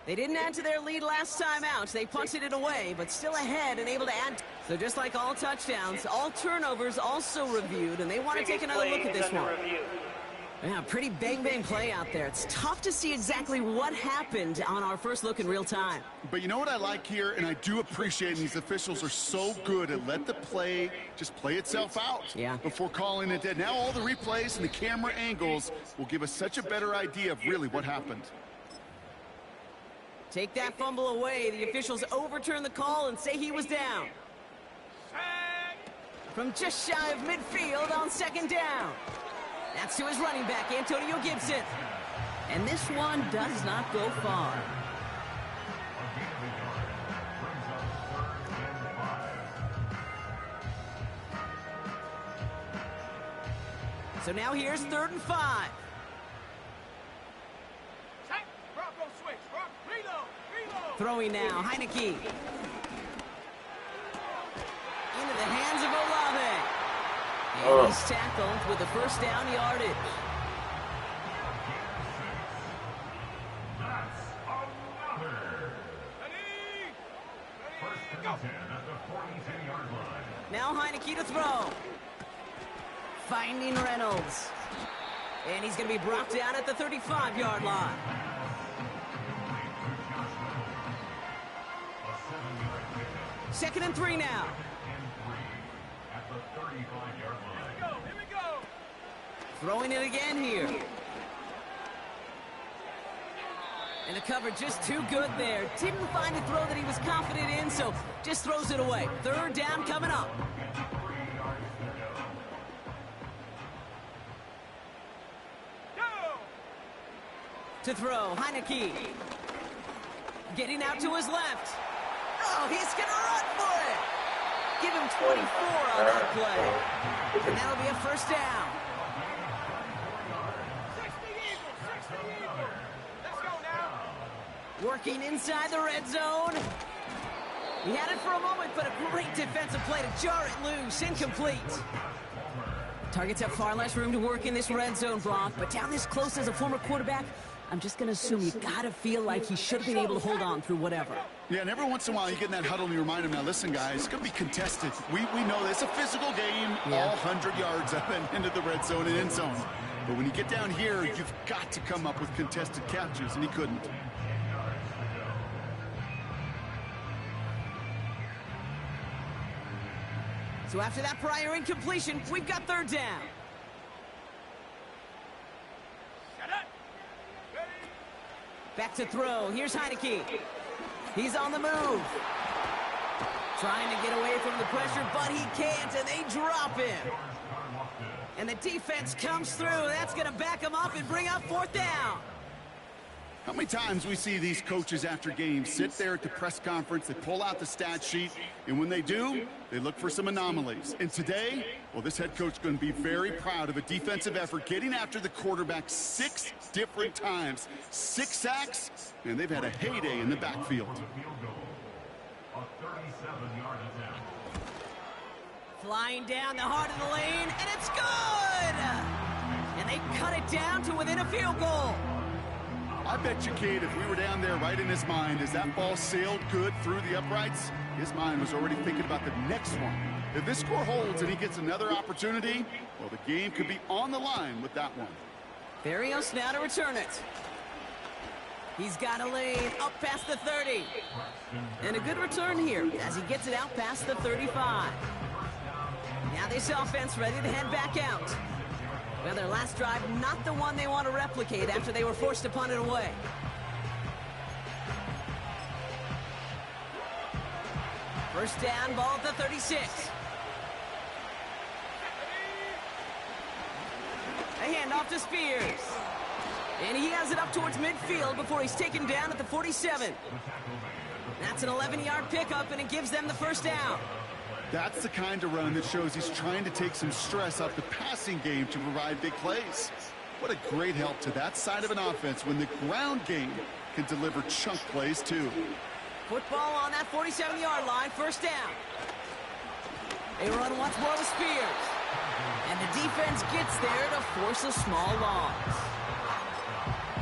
They didn't add to their lead last time out. They punted it away, but still ahead and able to add. So just like all touchdowns, all turnovers also reviewed, and they want to take another look at this one. Yeah, pretty bang-bang play out there. It's tough to see exactly what happened on our first look in real time. But you know what I like here, and I do appreciate, these officials are so good at let the play just play itself out before calling it dead. Now all the replays and the camera angles will give us such a better idea of really what happened. Take that fumble away. The officials overturn the call and say he was down. From just shy of midfield on 2nd down. That's to his running back, Antonio Gibson. And this one does not go far. So now here's 3rd and 5. Throwing now, Heineke. Into the hands of Olave. And he's tackled with the 1st down yardage. That's another. First and 10 at the 42-yard line. Now Heineke to throw. Finding Reynolds. And he's going to be brought down at the 35-yard line. Second and 3 now. At the 35-yard line. Here we go. Throwing it again here. And the cover just too good there. Didn't find a throw that he was confident in, so just throws it away. 3rd down coming up. To throw, Heineke. Getting out to his left. Oh, he's going to run for it. Give him 24 on that play. And that'll be a 1st down. 60 Eagles. Let's go now. Working inside the red zone. He had it for a moment, but a great defensive play to jar it loose. Incomplete. Targets have far less room to work in this red zone, Brock, but down this close as a former quarterback, I'm just going to assume you got to feel like he should have been able to hold on through whatever. Yeah, and every once in a while you get in that huddle and you remind him, now listen, guys, it's going to be contested. We know this. It's a physical game, all 100 yards up and into the red zone and end zone. But when you get down here, you've got to come up with contested catches, and he couldn't. So after that prior incompletion, we've got third down. Back to throw. Here's Heineke. He's on the move. Trying to get away from the pressure, but he can't, and they drop him. And the defense comes through. That's going to back him up and bring up fourth down. How many times we see these coaches after games sit there at the press conference, they pull out the stat sheet, and when they do, they look for some anomalies. And today, well, this head coach is going to be very proud of a defensive effort, getting after the quarterback 6 different times. 6 sacks, and they've had a heyday in the backfield. Flying down the heart of the lane, and it's good! And they cut it down to within a field goal. I bet you, Kate, if we were down there right in his mind as that ball sailed good through the uprights, his mind was already thinking about the next one. If this score holds and he gets another opportunity, well, the game could be on the line with that one. Barrios now to return it. He's got a lane up past the 30. And a good return here as he gets it out past the 35. Now this offense ready to head back out. Well, their last drive, not the one they want to replicate after they were forced to punt it away. First down, ball at the 36. A handoff to Spears. And he has it up towards midfield before he's taken down at the 47. That's an 11-yard pickup, and it gives them the first down. That's the kind of run that shows he's trying to take some stress out the passing game to provide big plays. What a great help to that side of an offense when the ground game can deliver chunk plays too. Football on that 47-yard line, first down. They run once more with Spears. And the defense gets there to force a small loss.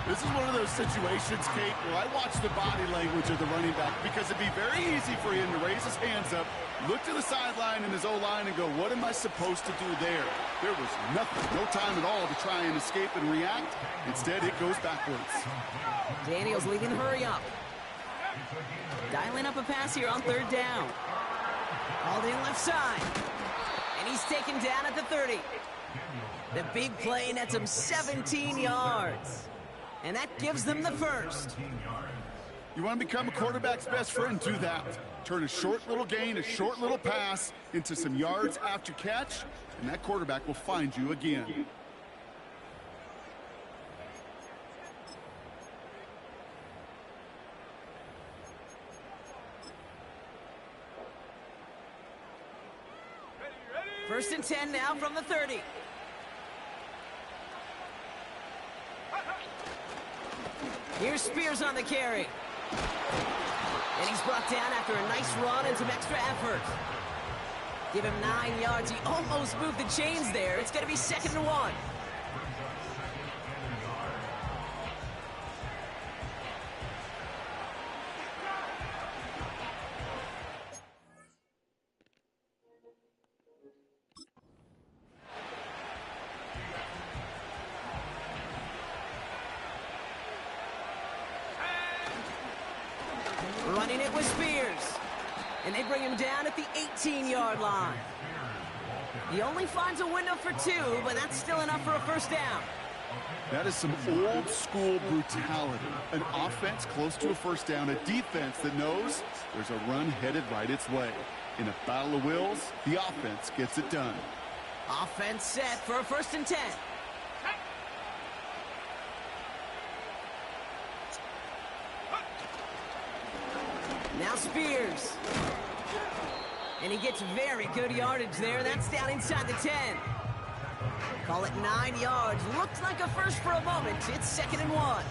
This is one of those situations, Kate, where I watch the body language of the running back because it'd be very easy for him to raise his hands up, look to the sideline in his O-line and go, what am I supposed to do there? There was nothing, no time at all to try and escape and react. Instead, it goes backwards. Daniels leading the hurry up. Dialing up a pass here on third down. Called in left side. And he's taken down at the 30. The big play nets him 17 yards. And that gives them the first. You want to become a quarterback's best friend, do that. Turn a short little gain, a short little pass into some yards after catch, and that quarterback will find you again. First and 10 now from the 30. Here's Spears on the carry. And he's brought down after a nice run and some extra effort. Give him 9 yards. He almost moved the chains there. It's going to be 2nd and 1. Running it with Spears. And they bring him down at the 18-yard line. He only finds a window for 2, but that's still enough for a first down. That is some old-school brutality. An offense close to a first down, a defense that knows there's a run headed right its way. In a battle of wills, the offense gets it done. Offense set for a first and 10. Now Spears. And he gets very good yardage there. That's down inside the 10. Call it 9 yards. Looked like a first for a moment. It's 2nd and 1.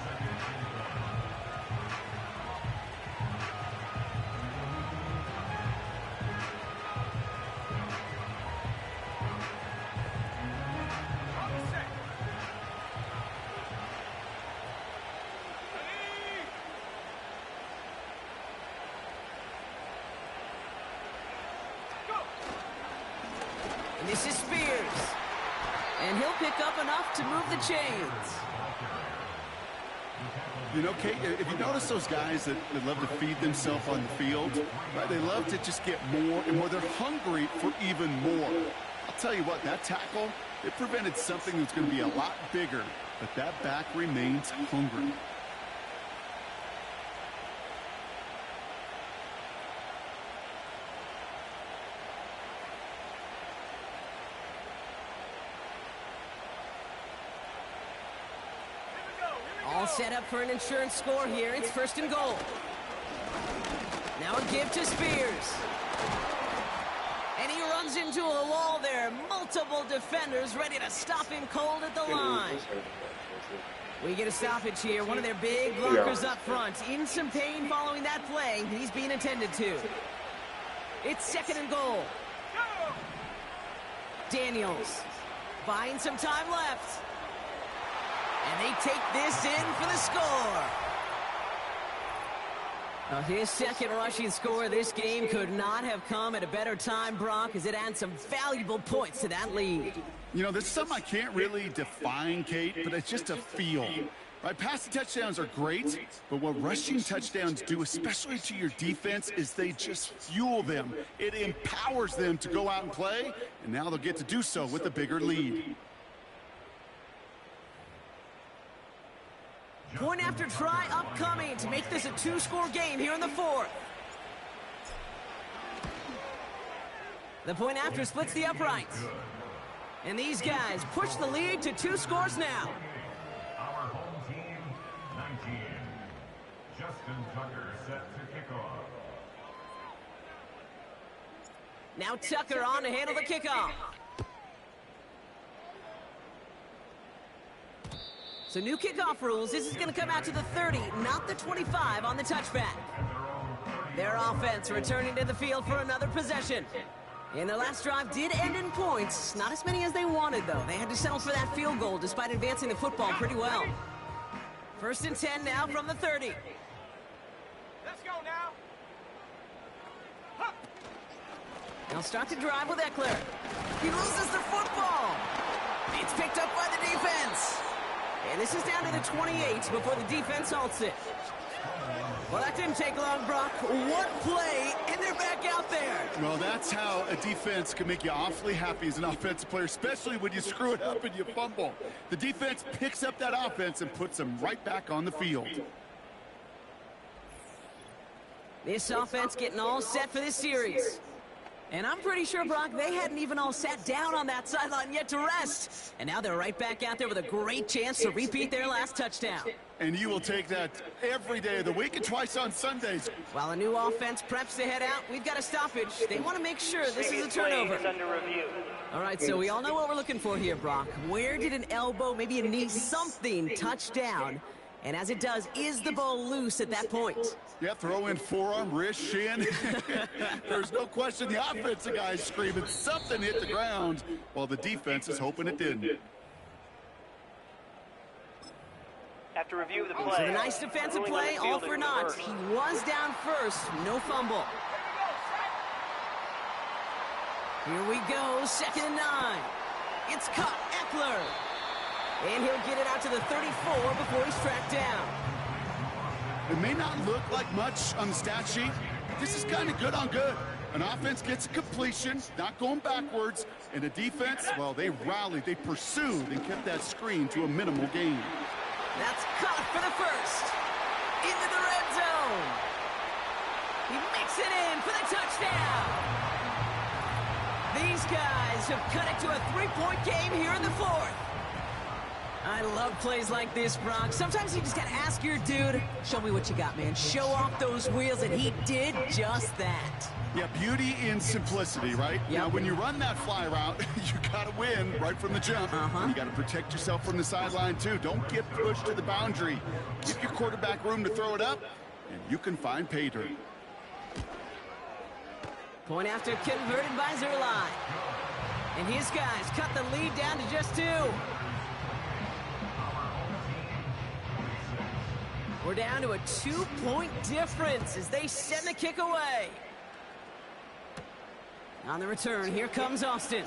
This is Spears. And he'll pick up enough to move the chains. You know, Kate, if you notice those guys that love to feed themselves on the field, right? They love to just get more and more. They're hungry for even more. I'll tell you what, that tackle, it prevented something that's going to be a lot bigger, but that back remains hungry. All set up for an insurance score here. It's 1st and goal. Now a give to Spears. And he runs into a wall there. Multiple defenders ready to stop him cold at the line. We get a stoppage here. One of their big blockers up front. In some pain following that play. He's being attended to. It's 2nd and goal. Daniels buying some time left. And they take this in for the score. Now his 2nd rushing score. This game could not have come at a better time, Brock, as it adds some valuable points to that lead. You know, this is something I can't really define, Kate, but it's just a feel. Right, passing touchdowns are great, but what rushing touchdowns do, especially to your defense, is they just fuel them. It empowers them to go out and play, and now they'll get to do so with a bigger lead. Point after try upcoming to make this a 2-score game here in the 4th. The point after splits the uprights. And these guys push the lead to 2 scores now. Our home team, 19. Justin Tucker set to kick off. Now Tucker on to handle the kickoff. So new kickoff rules. This is going to come out to the 30, not the 25 on the touchback. Their offense returning to the field for another possession. And their last drive did end in points. Not as many as they wanted, though. They had to settle for that field goal despite advancing the football pretty well. 1st and 10 now from the 30. Let's go now. They'll start to drive with Eckler. He loses the football. It's picked up by the defense. And this is down to the 28 before the defense halts it. Well, that didn't take long, Brock. What play, and they're back out there. Well, that's how a defense can make you awfully happy as an offensive player, especially when you screw it up and you fumble. The defense picks up that offense and puts them right back on the field. This offense getting all set for this series. And I'm pretty sure, Brock, they hadn't even all sat down on that sideline yet to rest. And now they're right back out there with a great chance to repeat their last touchdown. And you will take that every day of the week and twice on Sundays. While a new offense preps to head out, we've got a stoppage. They want to make sure this is a turnover. Under review. All right, so we all know what we're looking for here, Brock. Where did an elbow, maybe a knee, something touch down? And as it does, is the ball loose at that point? Yeah, throw in forearm, wrist, shin. There's no question the offensive guy's screaming something hit the ground while the defense is hoping it didn't. After review of the play. So a nice defensive play, all for naught. He was down first, no fumble. Here we go, 2nd and 9. It's caught, Eckler. And he'll get it out to the 34 before he's tracked down. It may not look like much on the stat sheet. This is kind of good on good. An offense gets a completion, not going backwards, and the defense, well, they rallied, they pursued, and kept that screen to a minimal gain. That's caught for the first. Into the red zone. He makes it in for the touchdown. These guys have cut it to a 3-point game here in the 4th. I love plays like this, Brock. Sometimes you just got to ask your dude, show me what you got, man. Show off those wheels, and he did just that. Yeah, beauty in simplicity, right? Yep. Now, when you run that fly route, you got to win right from the jump. You got to protect yourself from the sideline, too. Don't get pushed to the boundary. Give your quarterback room to throw it up, and you can find pay dirt. Point after converted by Zerline. And his guys cut the lead down to just 2. We're down to a 2-point difference as they send the kick away. On the return, here comes Austin.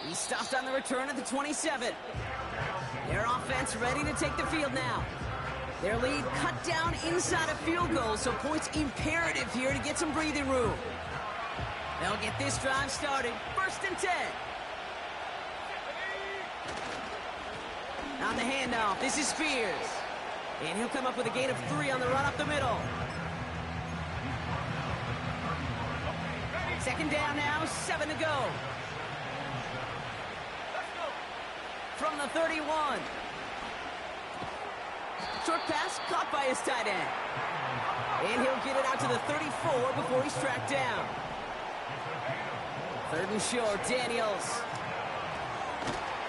He stopped on the return at the 27. Their offense ready to take the field now. Their lead cut down inside a field goal, so points imperative here to get some breathing room. They'll get this drive started. 1st and 10. On the handoff, this is Spears. And he'll come up with a gain of 3 on the run up the middle. 2nd down now, 7 to go. From the 31. Short pass caught by his tight end. And he'll get it out to the 34 before he's tracked down. 3rd and short, Daniels.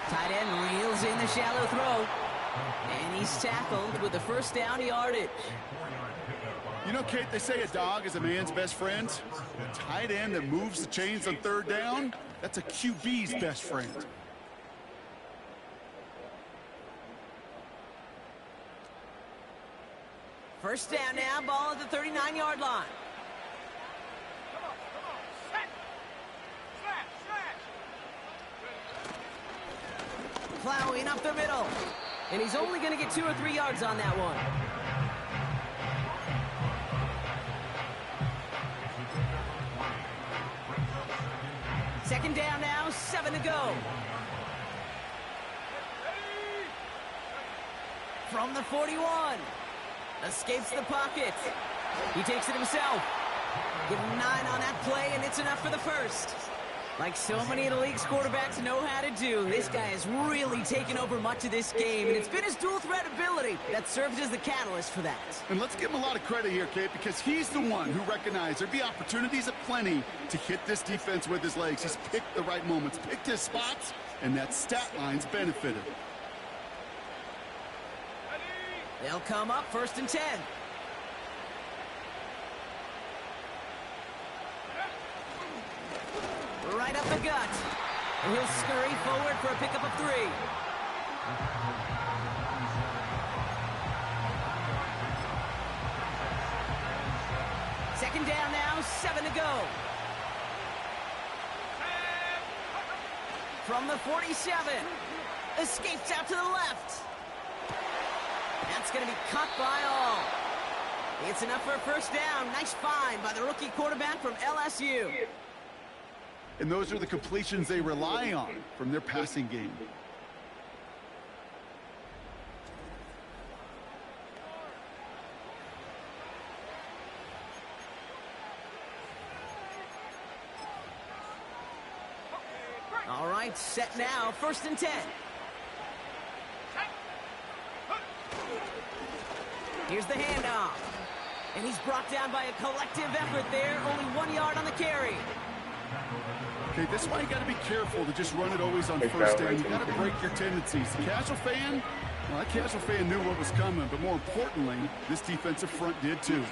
Tight end reels in the shallow throw. And he's tackled with the 1st down yardage. You know, Kate, they say a dog is a man's best friend. A tight end that moves the chains on 3rd down, that's a QB's best friend. First down now, ball at the 39-yard line. Plowing up the middle. And he's only going to get 2 or 3 yards on that one. Second down now, 7 to go. From the 41. Escapes the pocket. He takes it himself. Give him 9 on that play, and it's enough for the 1st. Like so many of the league's quarterbacks know how to do, this guy has really taken over much of this game, and it's been his dual threat ability that served as the catalyst for that. And let's give him a lot of credit here, Kate, because he's the one who recognized there'd be opportunities aplenty to hit this defense with his legs. He's picked the right moments, picked his spots, and that stat line's benefited. They'll come up 1st and 10. Right up the gut. And he'll scurry forward for a pickup of 3. Second down now, 7 to go. From the 47. Escapes out to the left. That's going to be cut by all. It's enough for a 1st down. Nice find by the rookie quarterback from LSU. And those are the completions they rely on from their passing game. All right, set now, 1st and 10. Here's the handoff. And he's brought down by a collective effort there. Only 1 yard on the carry. Okay, this is why you got to be careful to just run it always on 1st down. You got to break your tendencies. The casual fan, well, that casual fan knew what was coming, but more importantly, this defensive front did too.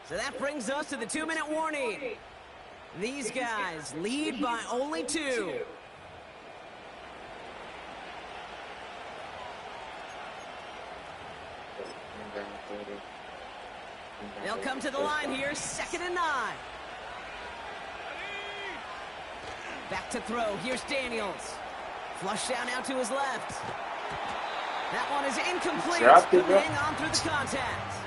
So that brings us to the 2-minute warning. These guys lead by only 2. They'll come to the line here, 2nd and 9. Back to throw, here's Daniels. Flush down out to his left. That one is incomplete. Couldn't hang on through the contact.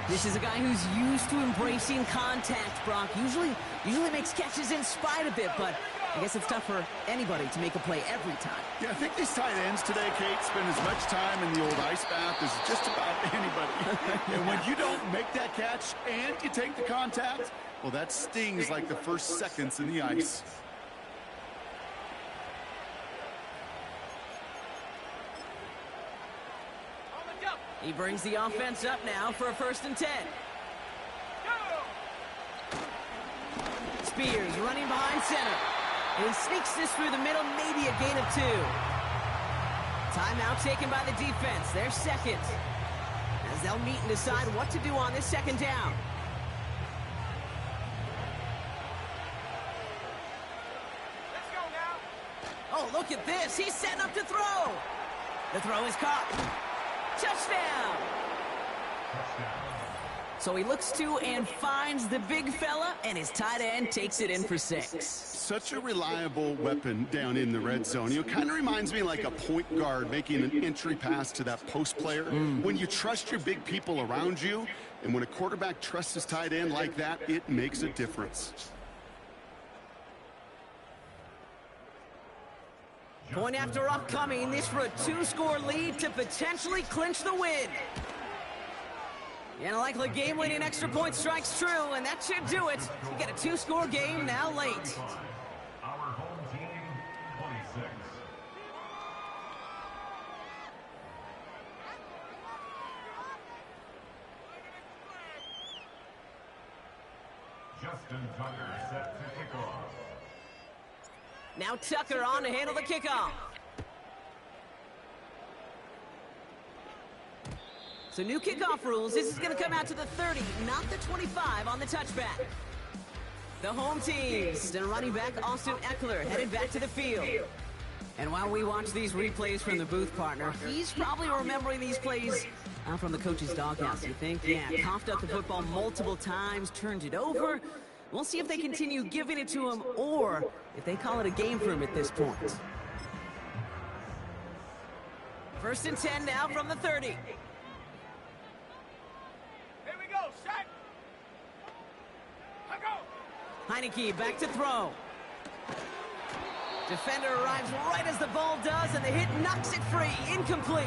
This is a guy who's used to embracing contact, Brock. Usually makes catches in spite of it, but I guess it's tough for anybody to make a play every time. Yeah, I think these tight ends today, Kate, spend as much time in the old ice bath as just about anybody. And when you don't make that catch and you take the contact, well, that stings like the first seconds in the ice. He brings the offense up now for a 1st and 10. Spears running behind center. And he sneaks this through the middle, maybe a gain of 2. Timeout taken by the defense. They're 2nd. As they'll meet and decide what to do on this 2nd down. Oh, look at this. He's setting up to throw. The throw is caught. Touchdown. So he looks to and finds the big fella, and his tight end takes it in for 6. Such a reliable weapon down in the red zone. You know, kind of reminds me like a point guard making an entry pass to that post player. When you trust your big people around you, and when a quarterback trusts his tight end like that, it makes a difference. Point after upcoming, this for a 2-score lead to potentially clinch the win. And a likely game-winning extra point strikes true, and that should do it. You get a 2-score game now late. Our home team, 26. Justin Tucker set to kick off. Now Tucker on to handle the kickoff. So new kickoff rules. This is going to come out to the 30, not the 25 on the touchback. The home team, still running back Austin Eckler, headed back to the field. And while we watch these replays from the booth partner, he's probably remembering these plays from the coach's doghouse. You think? Yeah, coughed up the football multiple times, turned it over. We'll see if they continue giving it to him or if they call it a game for him at this point. 1st and 10 now from the 30. Here we go, set. Let go. Heineke back to throw. Defender arrives right as the ball does, and the hit knocks it free. Incomplete.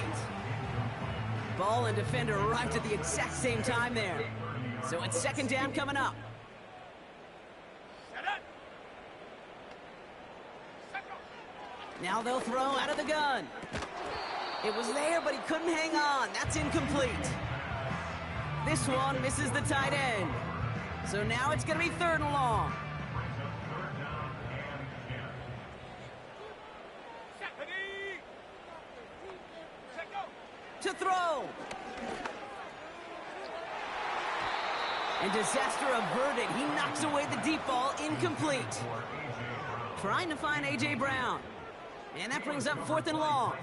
Ball and defender arrived at the exact same time there. So it's 2nd down coming up. Set up. Set go. Now they'll throw out of the gun. It was there, but he couldn't hang on. That's incomplete. This one misses the tight end. So now it's going to be 3rd and long. To throw. And disaster averted. He knocks away the deep ball, incomplete. Trying to find A.J. Brown. And that brings up 4th and long.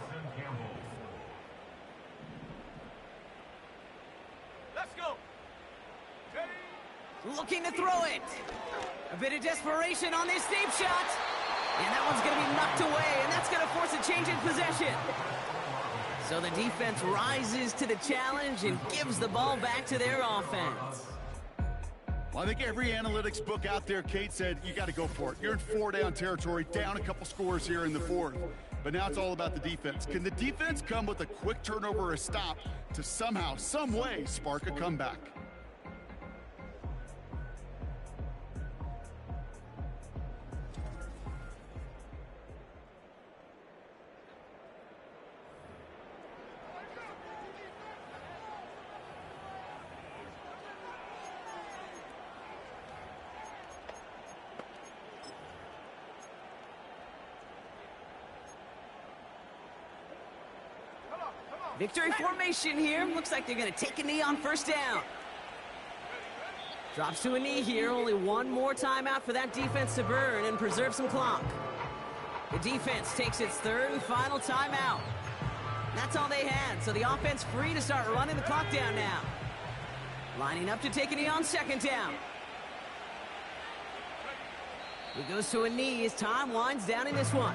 Let's go. Looking to throw it. A bit of desperation on this deep shot. And that one's going to be knocked away, and that's going to force a change in possession. So the defense rises to the challenge and gives the ball back to their offense. Well, I think every analytics book out there, Kate, said you got to go for it. You're in 4-down territory, down a couple scores here in the 4th. But now it's all about the defense. Can the defense come with a quick turnover or a stop to somehow, some way, spark a comeback? Victory formation here. Looks like they're going to take a knee on 1st down. Drops to a knee here. Only one more timeout for that defense to burn and preserve some clock. The defense takes its 3rd and final timeout. That's all they had, so the offense free to start running the clock down now. Lining up to take a knee on 2nd down. He goes to a knee as time winds down in this one.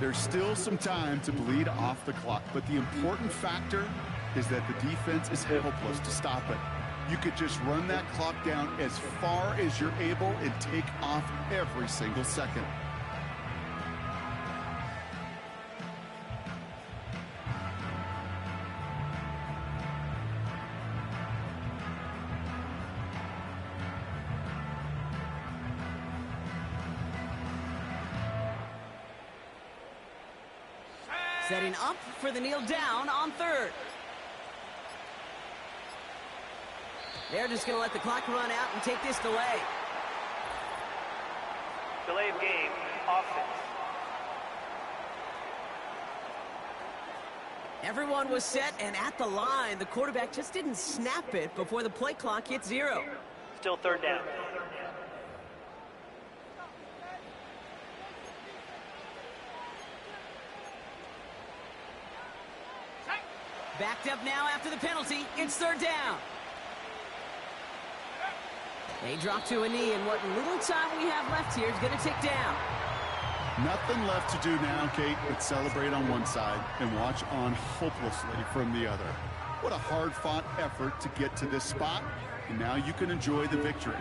There's still some time to bleed off the clock, but the important factor is that the defense is helpless to stop it. You could just run that clock down as far as you're able and take off every single second. Setting up for the kneel down on 3rd. They're just going to let the clock run out and take this delay. Delay of game, offense. Everyone was set and at the line. The quarterback just didn't snap it before the play clock hit 0. Still 3rd down. Backed up now after the penalty. It's third down. They drop to a knee, and what little time we have left here is going to tick down. Nothing left to do now, Kate, but celebrate on one side and watch on hopelessly from the other. What a hard-fought effort to get to this spot, and now you can enjoy the victory.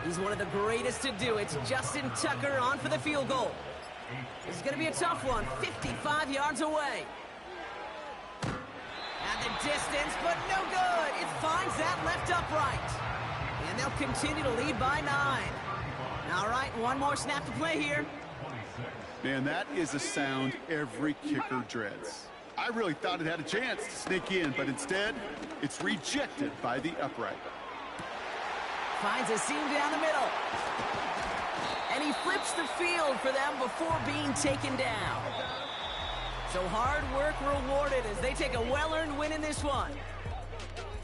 He's one of the greatest to do. It's Justin Tucker on for the field goal. This is going to be a tough one, 55 yards away. At the distance, but no good. It finds that left upright. And they'll continue to lead by 9. All right, one more snap to play here. Man, that is a sound every kicker dreads. I really thought it had a chance to sneak in, but instead, it's rejected by the upright. Finds a seam down the middle. And he flips the field for them before being taken down. So hard work rewarded as they take a well-earned win in this one.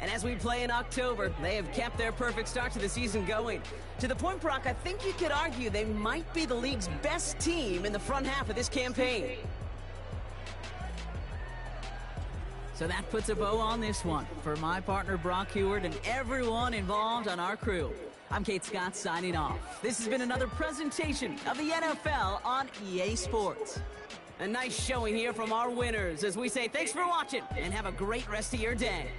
And as we play in October, they have kept their perfect start to the season going. To the point, Brock, I think you could argue they might be the league's best team in the front half of this campaign. So that puts a bow on this one. For my partner, Brock Heward, and everyone involved on our crew, I'm Kate Scott signing off. This has been another presentation of the NFL on EA Sports. A nice showing here from our winners as we say thanks for watching and have a great rest of your day.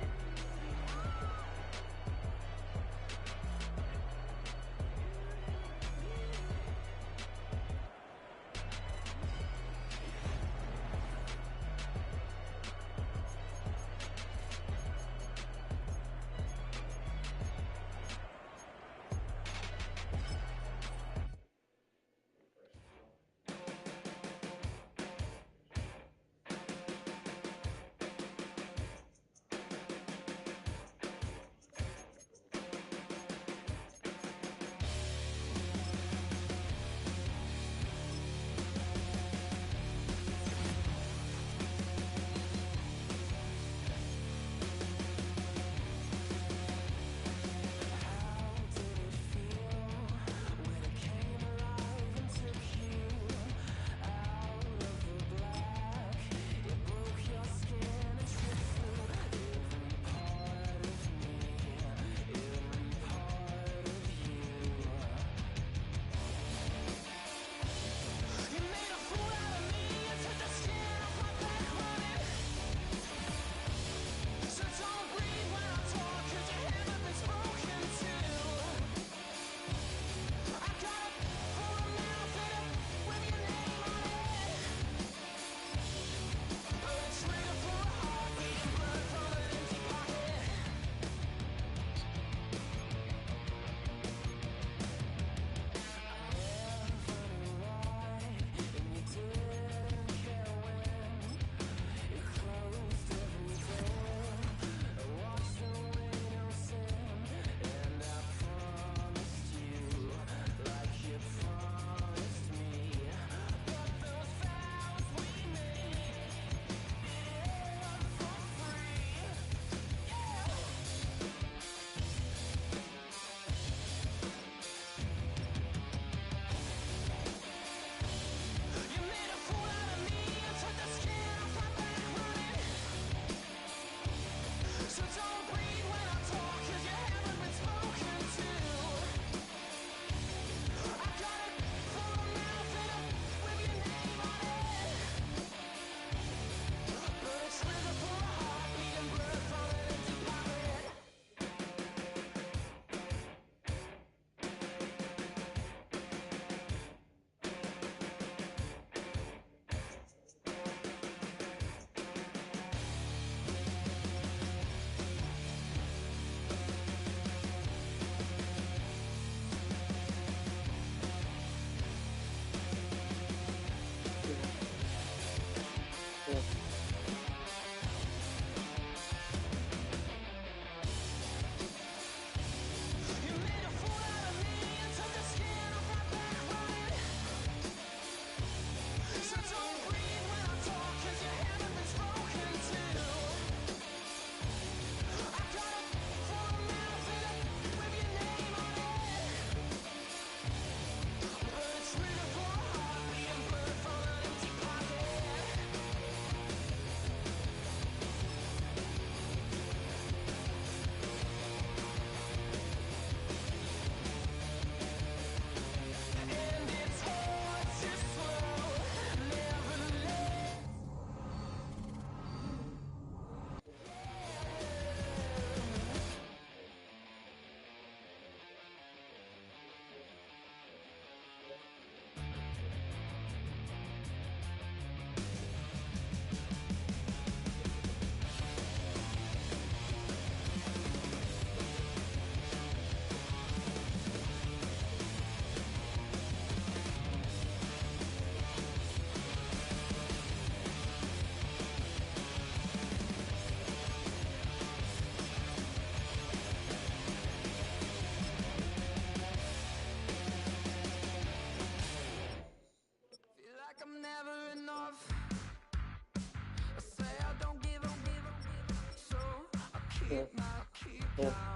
Oh.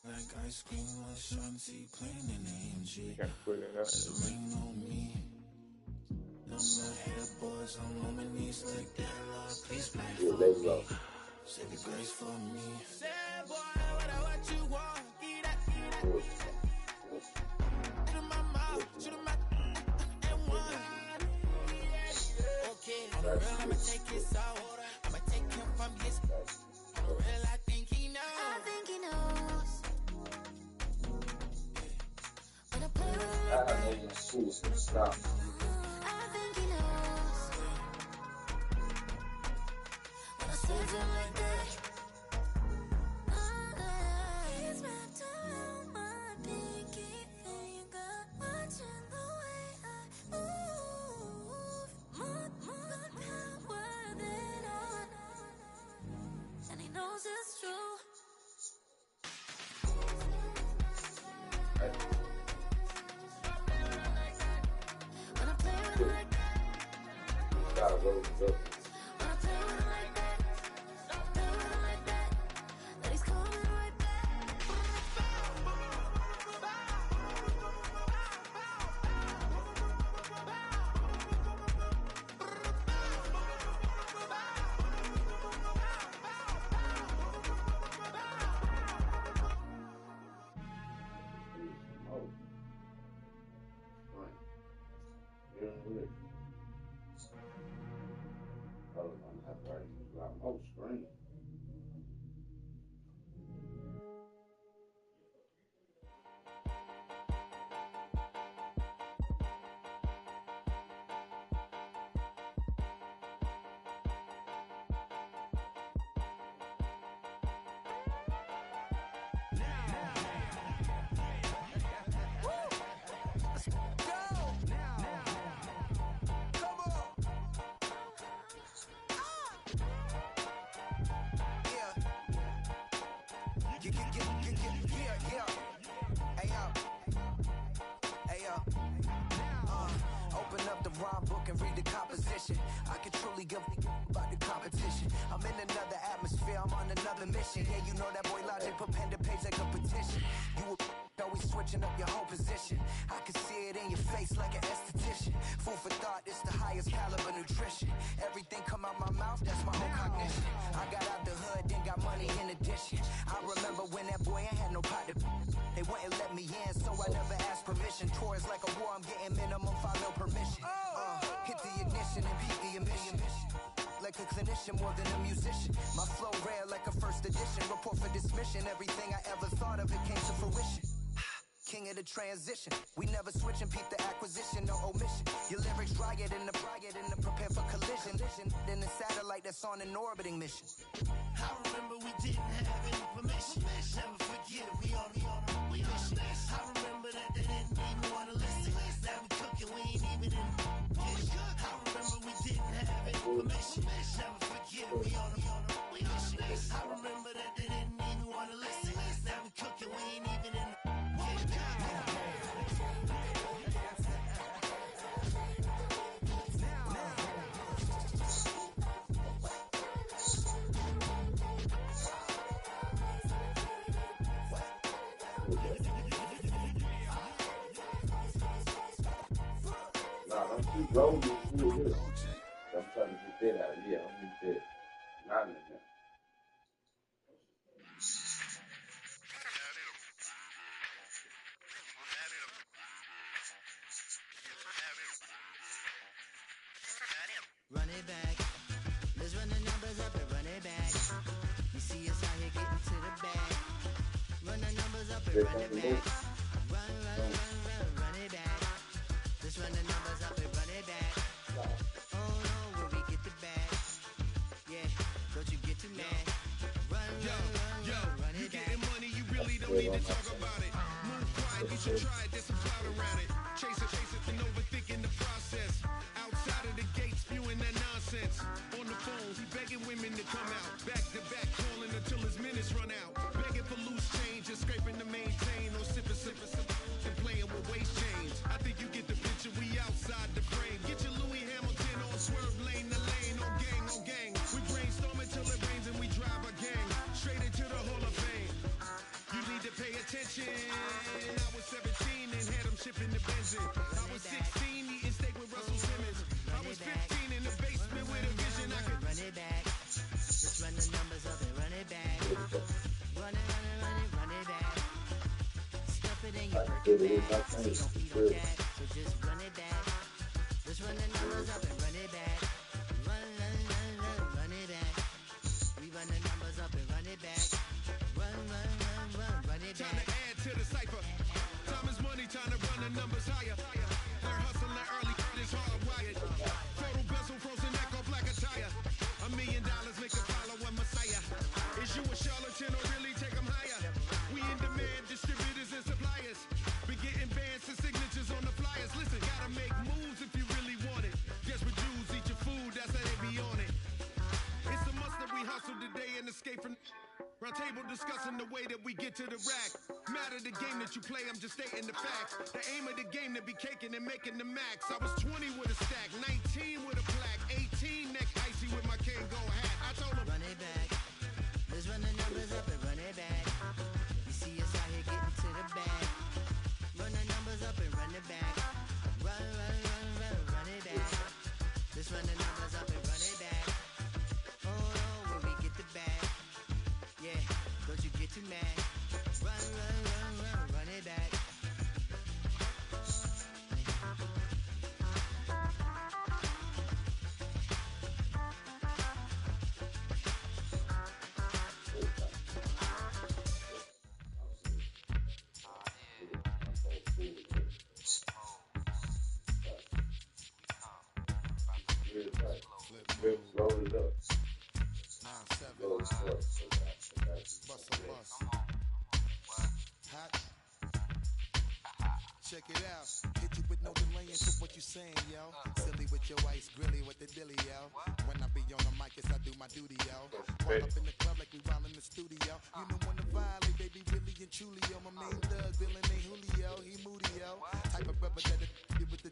Like ice cream with Shanti. Swing on me. No more head boys, I'm on my knees like that, Lord. Please pray for me. Say the grace for me. Say, boy, what you want? Get that. Shoot in my mouth, shoot in my and one. Okay, on the real, I'ma take his soul. I'ma take him from his. On the real, I think he knows. I think he knows. When I play with him like that. I think he knows. When I save him like that. He's wrapped around my pinky finger, watching the way I move. More power than on. And he knows it's true. When I play with him like that. When I play with him like that. Play with him like that. That he's coming right back. Open up the rhyme book and read the composition. I can truly give about the competition. I'm in another atmosphere, I'm on another mission. Yeah, you know that boy Logic put pen to page like a petition. You were always switching up your whole position. I can see it in your face like an esthetician. Food for thought, it's the highest caliber nutrition. Everything come out my mouth, that's my whole cognition. I got out the hood, then got money in addition. I remember when that boy ain't had no pot to. They wouldn't let me in, so I never asked permission. Tours like a war, I'm getting minimum 5 mil permission. Hit the ignition and peak the emission. Like a clinician more than a musician. My flow rare like a first edition. Report for dismission. Everything I ever thought of, it came to fruition. King of the transition. We never switch and peep the acquisition, no omission. Your lyrics riot in the prepare for collision. Then the satellite that's on an orbiting mission. I remember we didn't have any permission. Never forget it, we on a mission. I remember that they didn't even want to listen. Now we cooking, we ain't even in the kitchen. I remember we didn't have any permission. Never forget it, we on a mission. I remember that they didn't even want to listen. Now we cooking, we ain't even in the kitchen. Roll this through here. I'm trying to get that out. Yeah, I'm going to get not in there. Run it back. Let's run the numbers up and run it back. You see us out here getting to the bag. Run the numbers up and run it back. Run it back. Let's run the numbers up and run it back. Oh no, where we get the bag. Yeah, don't you get too mad. Run it back. You getting money, you really don't need to talk about it. Move quiet, you should try it, there's some clout around it. Chase it, and overthinking the process. Outside of the gate, spewing that nonsense. On the phone, he begging women to come out. Back to back, calling until his minutes run out. Begging for loose change and scraping to maintain. Or sipping, and playing with waist chains. I think you get the picture, we outside the frame. Get your Louis Hamilton on swerve lane to lane. On gang. We brainstorm until it rains and we drive our gang straight into the Hall of Fame. You need to pay attention. I was 17 and had them shipping the Benz was 16 eating steak with Russell Simmons. I was 15 in the basement with a vision. I could run it back. Let's run the numbers up and run it back. Run it back. Stuff it in your Birkin bag. See, don't feed on that. So just run it back. Let's run the numbers up and run it back. Run it back. We run the numbers up and run it back. Run it back. time to add to the cipher. Time is money, time to run the numbers higher. Learn hustling early, it's hardwired. Total bezel, frozen neck off like a tire. $1 million make a follow a messiah. Is you a charlatan or really take them higher? We in demand, distributors and suppliers. Be getting bands and signatures on the flyers. Listen, gotta make moves if you really want it. Desperate Jews eat your food, that's how they be on it. It's a must that we hustle today and escape from. Round table discussing the way that we get to the rack. Matter the game that you play, I'm just stating the facts. The aim of the game to be caking and making the max. I was 20 with a stack, 19 with a plaque, 18 neck icy with my Kango hat. I told him, run it back. Let's run the numbers up and run it back. You see us out here getting to the bag. Run the numbers up and run it back. Run it back. Let's run the numbers up and run it back. Oh, when we get the bag. Yeah, don't you get too mad. Run it back. Roll it up. 9-7. Roll it up. Bust a bus. Hot. Check it out. Hit you with no delay into what you saying, yo. Silly with your ice, grilly with the dilly, yo. When I be on the mic, yes, I do my duty, yo. Wild up in the club like we wild in the studio. You know when to violate, baby, really and truly, yo. My main thug, villain ain't Julio, he moody, yo. Type of rubber that it with the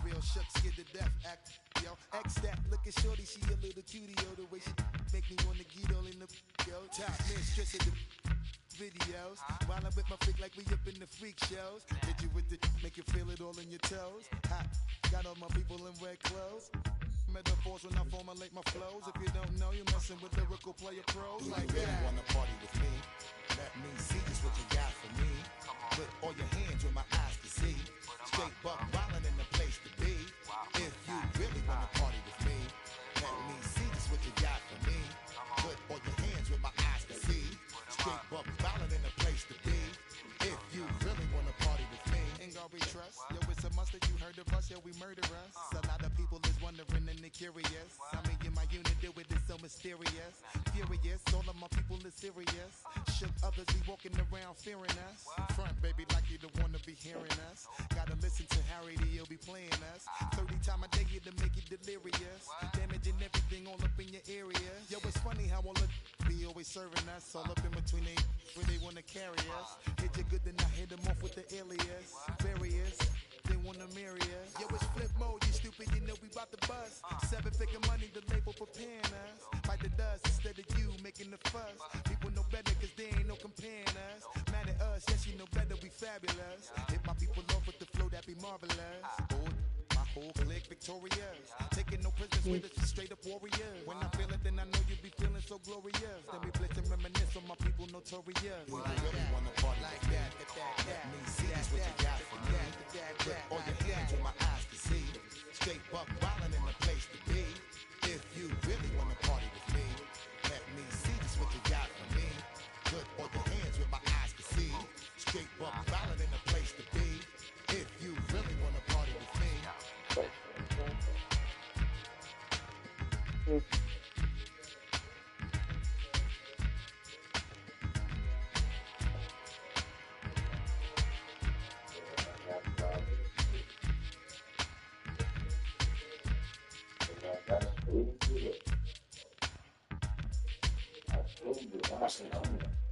real shook, scared to death, act, yo. X that, look at shorty, she a little cutie, yo. The way she make me wanna get all in the, yo. Top mistress of the videos. While I'm with my freak like we up in the freak shows. Hit you with the, make you feel it all in your toes. Hot, got all my people in red clothes. Metaphors when I formulate my flows. If you don't know, you're messing with lyrical player pros. Like that. You wanna party with me? Let me see just what you got for me. Put all your hands where my eyes can see. Straight buck wildin' in the place to be. If you really wanna party with me, let me see just what you got for me. Put all your hands where my eyes can see. Straight buck wildin' in the place to be. If you really wanna party with me, ain't gonna be trust. Yo, it's a must that you heard of us, yo, we murder us. A lot of people is wondering and they curious. I mean, in my unit do it is so mysterious. Furious, all of my people is serious. Shook others be walking around fearing us. Front, baby, like you don't wanna be hearing us. Gotta listen to Harry, he'll be playing us. 30 times a day to make you delirious. Damaging everything all up in your area. Yo, it's funny how all the be always serving us. All up in between they where they wanna carry us. Hit you good, then I hit them off with the alias. Various, they wanna marry us. Yo, it's flip mode, you stupid, you know we bout to bust. 7-figure money, the label preparing us. Fight the dust instead of you making the fuss. People know better cause they ain't no comparing us. Mad at us, yes you know better, we fabulous. Hit my people off with the flow, that be marvelous. My whole clique victorious. Taking no prisoners with us, straight up warriors. When I feel it, then I know you be feeling so glorious. Then we blitz and reminisce on my people notorious. We really wanna party like that. Let me see just what you got for me. Put all your hands where my eyes can see. Straight buck wildin' in the place to be. If you really wanna party with me, let me see just what you got for me. Put all your hands where my eyes can see. Straight buck wildin' in the place to be. If you really wanna party with me. I told you,